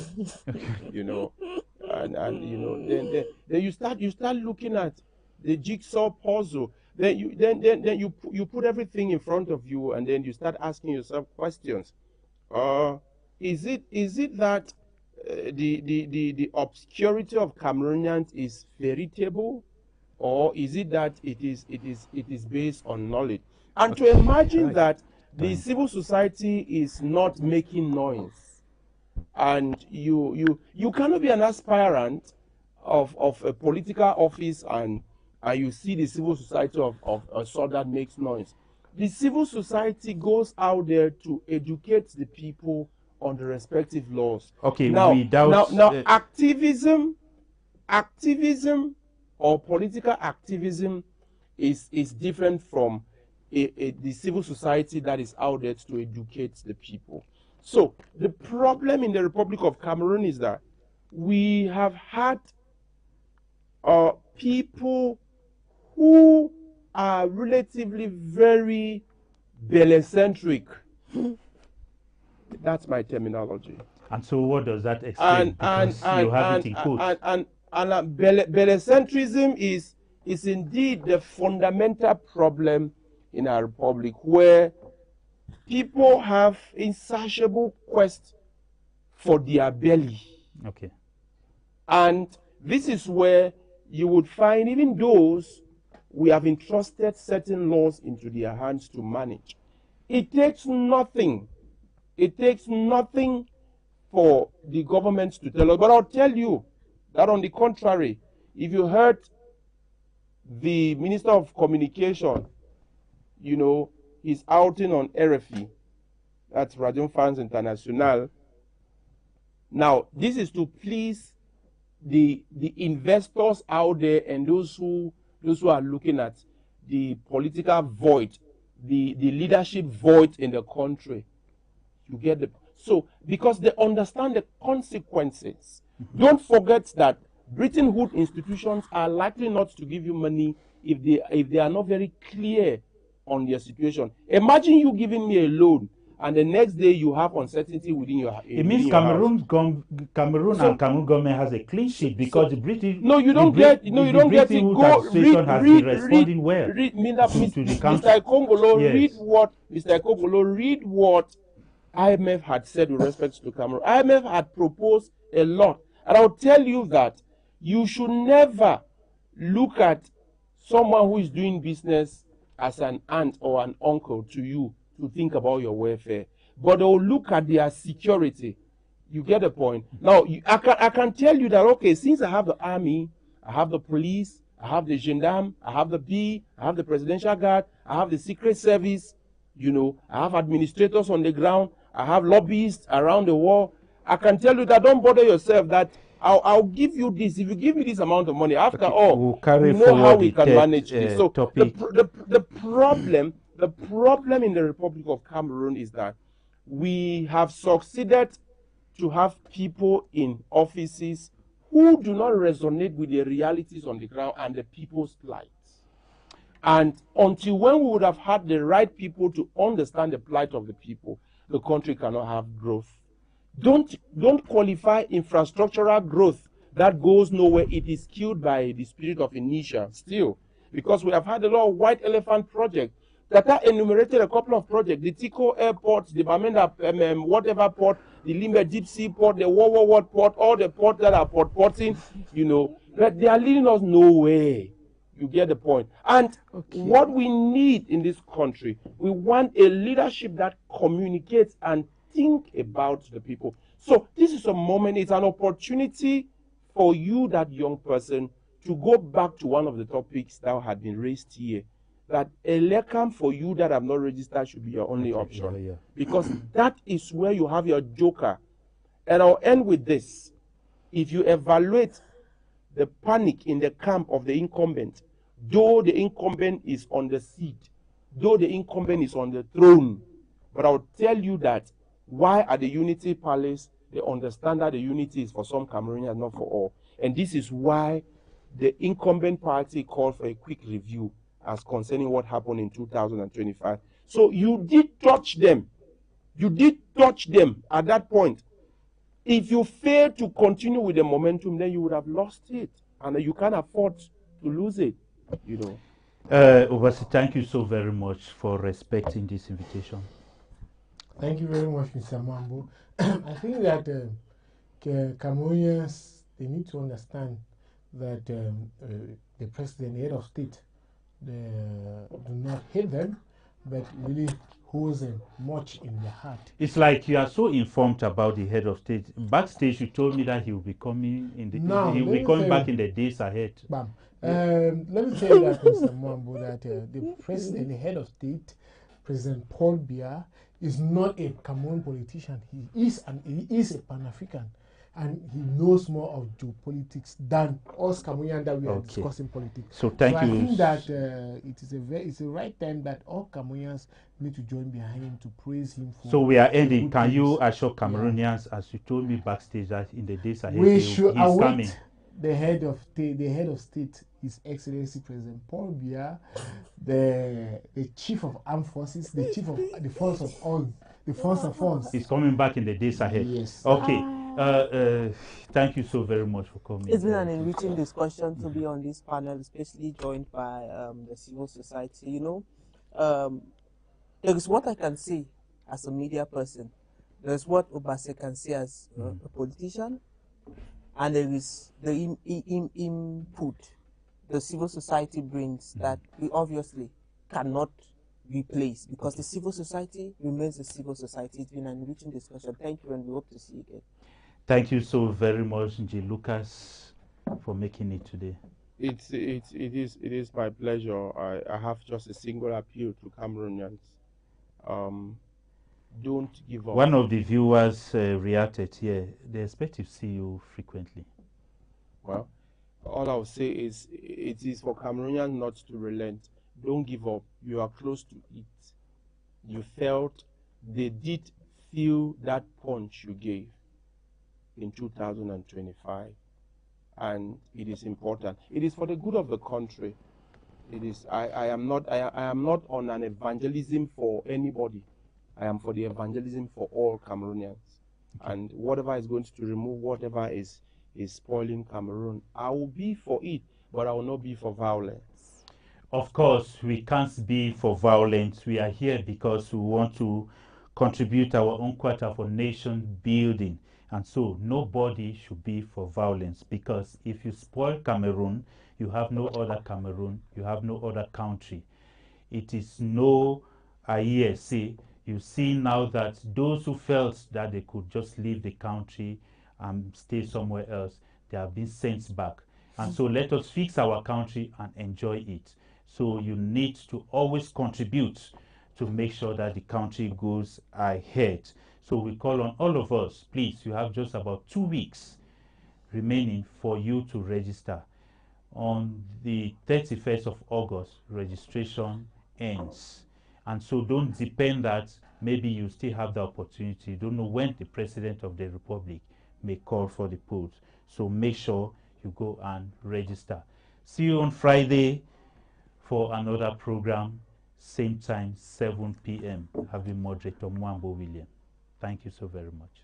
Then you start looking at the jigsaw puzzle. Then you put everything in front of you, and then you start asking yourself questions. Is it that the obscurity of Cameroonians is veritable, or is it that it is based on knowledge? And to imagine that the civil society is not making noise, and you cannot be an aspirant of a political office, and you see the civil society of a sort that makes noise. The civil society goes out there to educate the people on the respective laws. Okay, now activism or political activism is different from the civil society that is out there to educate the people. So the problem in the Republic of Cameroon is that we have had people who are relatively very Bele-centric. That's my terminology. And so what does that explain? Because you have it in quotes. And Bele-centrism is indeed the fundamental problem in our republic, where people have insatiable quest for their belly. Okay. And this is where you would find even those we have entrusted certain laws into their hands to manage. It takes nothing. It takes nothing for the government to tell us. But I'll tell you that on the contrary, if you heard the Minister of Communication, he's outing on RFI, that's Radio France Internationale, Now, this is to please the investors out there and those who are looking at the political void, the leadership void in the country. You get the so because they understand the consequences. Don't forget that Britainhood institutions are likely not to give you money if they are not very clear on their situation. Imagine you giving me a loan and the next day you have uncertainty within your It means Cameroon and Cameroon government has a clean sheet because the British. No, you don't get. No, you don't get it. Go administration has been responding well read, to the country. Mr. Kongolo, Yes. read what IMF had said with respect to Cameroon. IMF had proposed a lot, and I'll tell you that you should never look at someone who is doing business as an aunt or an uncle to you to think about your welfare, but they'll look at their security. You get the point. Now, I can tell you that, okay, since I have the army, I have the police, I have the gendarme, I have the B, I have the presidential guard, I have the secret service, you know, I have administrators on the ground, I have lobbyists around the world. I can tell you that don't bother yourself, that I'll give you this. If you give me this amount of money, after all, we'll you know how we can manage this. this. So Topic. the problem in the Republic of Cameroon is that we have succeeded to have people in offices who do not resonate with the realities on the ground and the people's plight. And until when we would have had the right people to understand the plight of the people, the country cannot have growth. Don't qualify infrastructural growth that goes nowhere. It is killed by the spirit of inertia still, because we have had a lot of white elephant projects. Tata enumerated a couple of projects: the Tico Airport, the Bamenda whatever port, the Limbe Deep Sea Port, the Wawa Port, all the ports that are porting, you know, but they are leading us nowhere. You get the point. And what we need in this country, we want a leadership that communicates and think about the people. So this is a moment, it's an opportunity for you, that young person, to go back to one of the topics that had been raised here, that a LECAM for you that have not registered should be your only option. Because that is where you have your joker. And I'll end with this. If you evaluate the panic in the camp of the incumbent, though the incumbent is on the seat, though the incumbent is on the throne, but I'll tell you that why at the Unity Palace, they understand that the unity is for some Cameroonians, not for all. And this is why the incumbent party called for a quick review as concerning what happened in 2025. So you did touch them. You did touch them at that point. If you fail to continue with the momentum, then you would have lost it. And you can't afford to lose it, you know. Obasi, thank you so very much for respecting this invitation. Thank you very much, Mr. Mambo. I think that Cameroonians, they need to understand that the president, the head of state, they do not hate them, but really holds them much in their heart. It's like you are so informed about the head of state. Backstage, you told me that he will be coming in the. No, he will be coming back in the days ahead. Bam. Let me tell you that, Mr. Mambo, that the president, the head of state, President Paul Biya, is not a Cameroon politician. He is a Pan-African, and he knows more of geopolitics than us Cameroonians that we are discussing politics. So thank you. I think that it's a right time that all Cameroonians need to join behind him to praise him for. So we are ending. Can you assure Cameroonians, as you told me backstage, that in the days ahead we should await coming? The head of state, His Excellency President Paul Biya, the chief of armed forces, the chief of the force of all, the force of funds. He's coming back in the days ahead. Yes. Okay. Thank you so very much for coming. It's been an enriching discussion to be on this panel, especially joined by the civil society. You know, there is what I can say as a media person. There is what Obase can say as a politician. And there is the input the civil society brings that we obviously cannot replace, because the civil society remains a civil society. It's been an enriching discussion. Thank you, and we hope to see you again. Thank you so very much, Nji Lucas, for making it today. It is my pleasure. I have just a single appeal to Cameroonians. Don't give up. One of the viewers reacted here. They expect to see you frequently. Well, all I'll say is it is for Cameroonians not to relent. Don't give up. You are close to it. You felt they did feel that punch you gave in 2025. And it is important. It is for the good of the country. It is. I am not on an evangelism for anybody. I am for the evangelism for all Cameroonians. Okay. And whatever is going to remove whatever is spoiling Cameroon, I will be for it, but I will not be for violence. Of course, we can't be for violence. We are here because we want to contribute our own quota for nation building. And so nobody should be for violence, because if you spoil Cameroon, you have no other Cameroon, you have no other country. It is no IESA. You see now that those who felt that they could just leave the country and stay somewhere else, they have been sent back. And so let us fix our country and enjoy it. So you need to always contribute to make sure that the country goes ahead. So we call on all of us, please, you have just about 2 weeks remaining for you to register. On the 31st of August, registration ends. And so don't depend that maybe you still have the opportunity. You don't know when the President of the Republic may call for the polls. So make sure you go and register. See you on Friday for another program, same time, 7 p.m. Having moderator Mwambo William. Thank you so very much.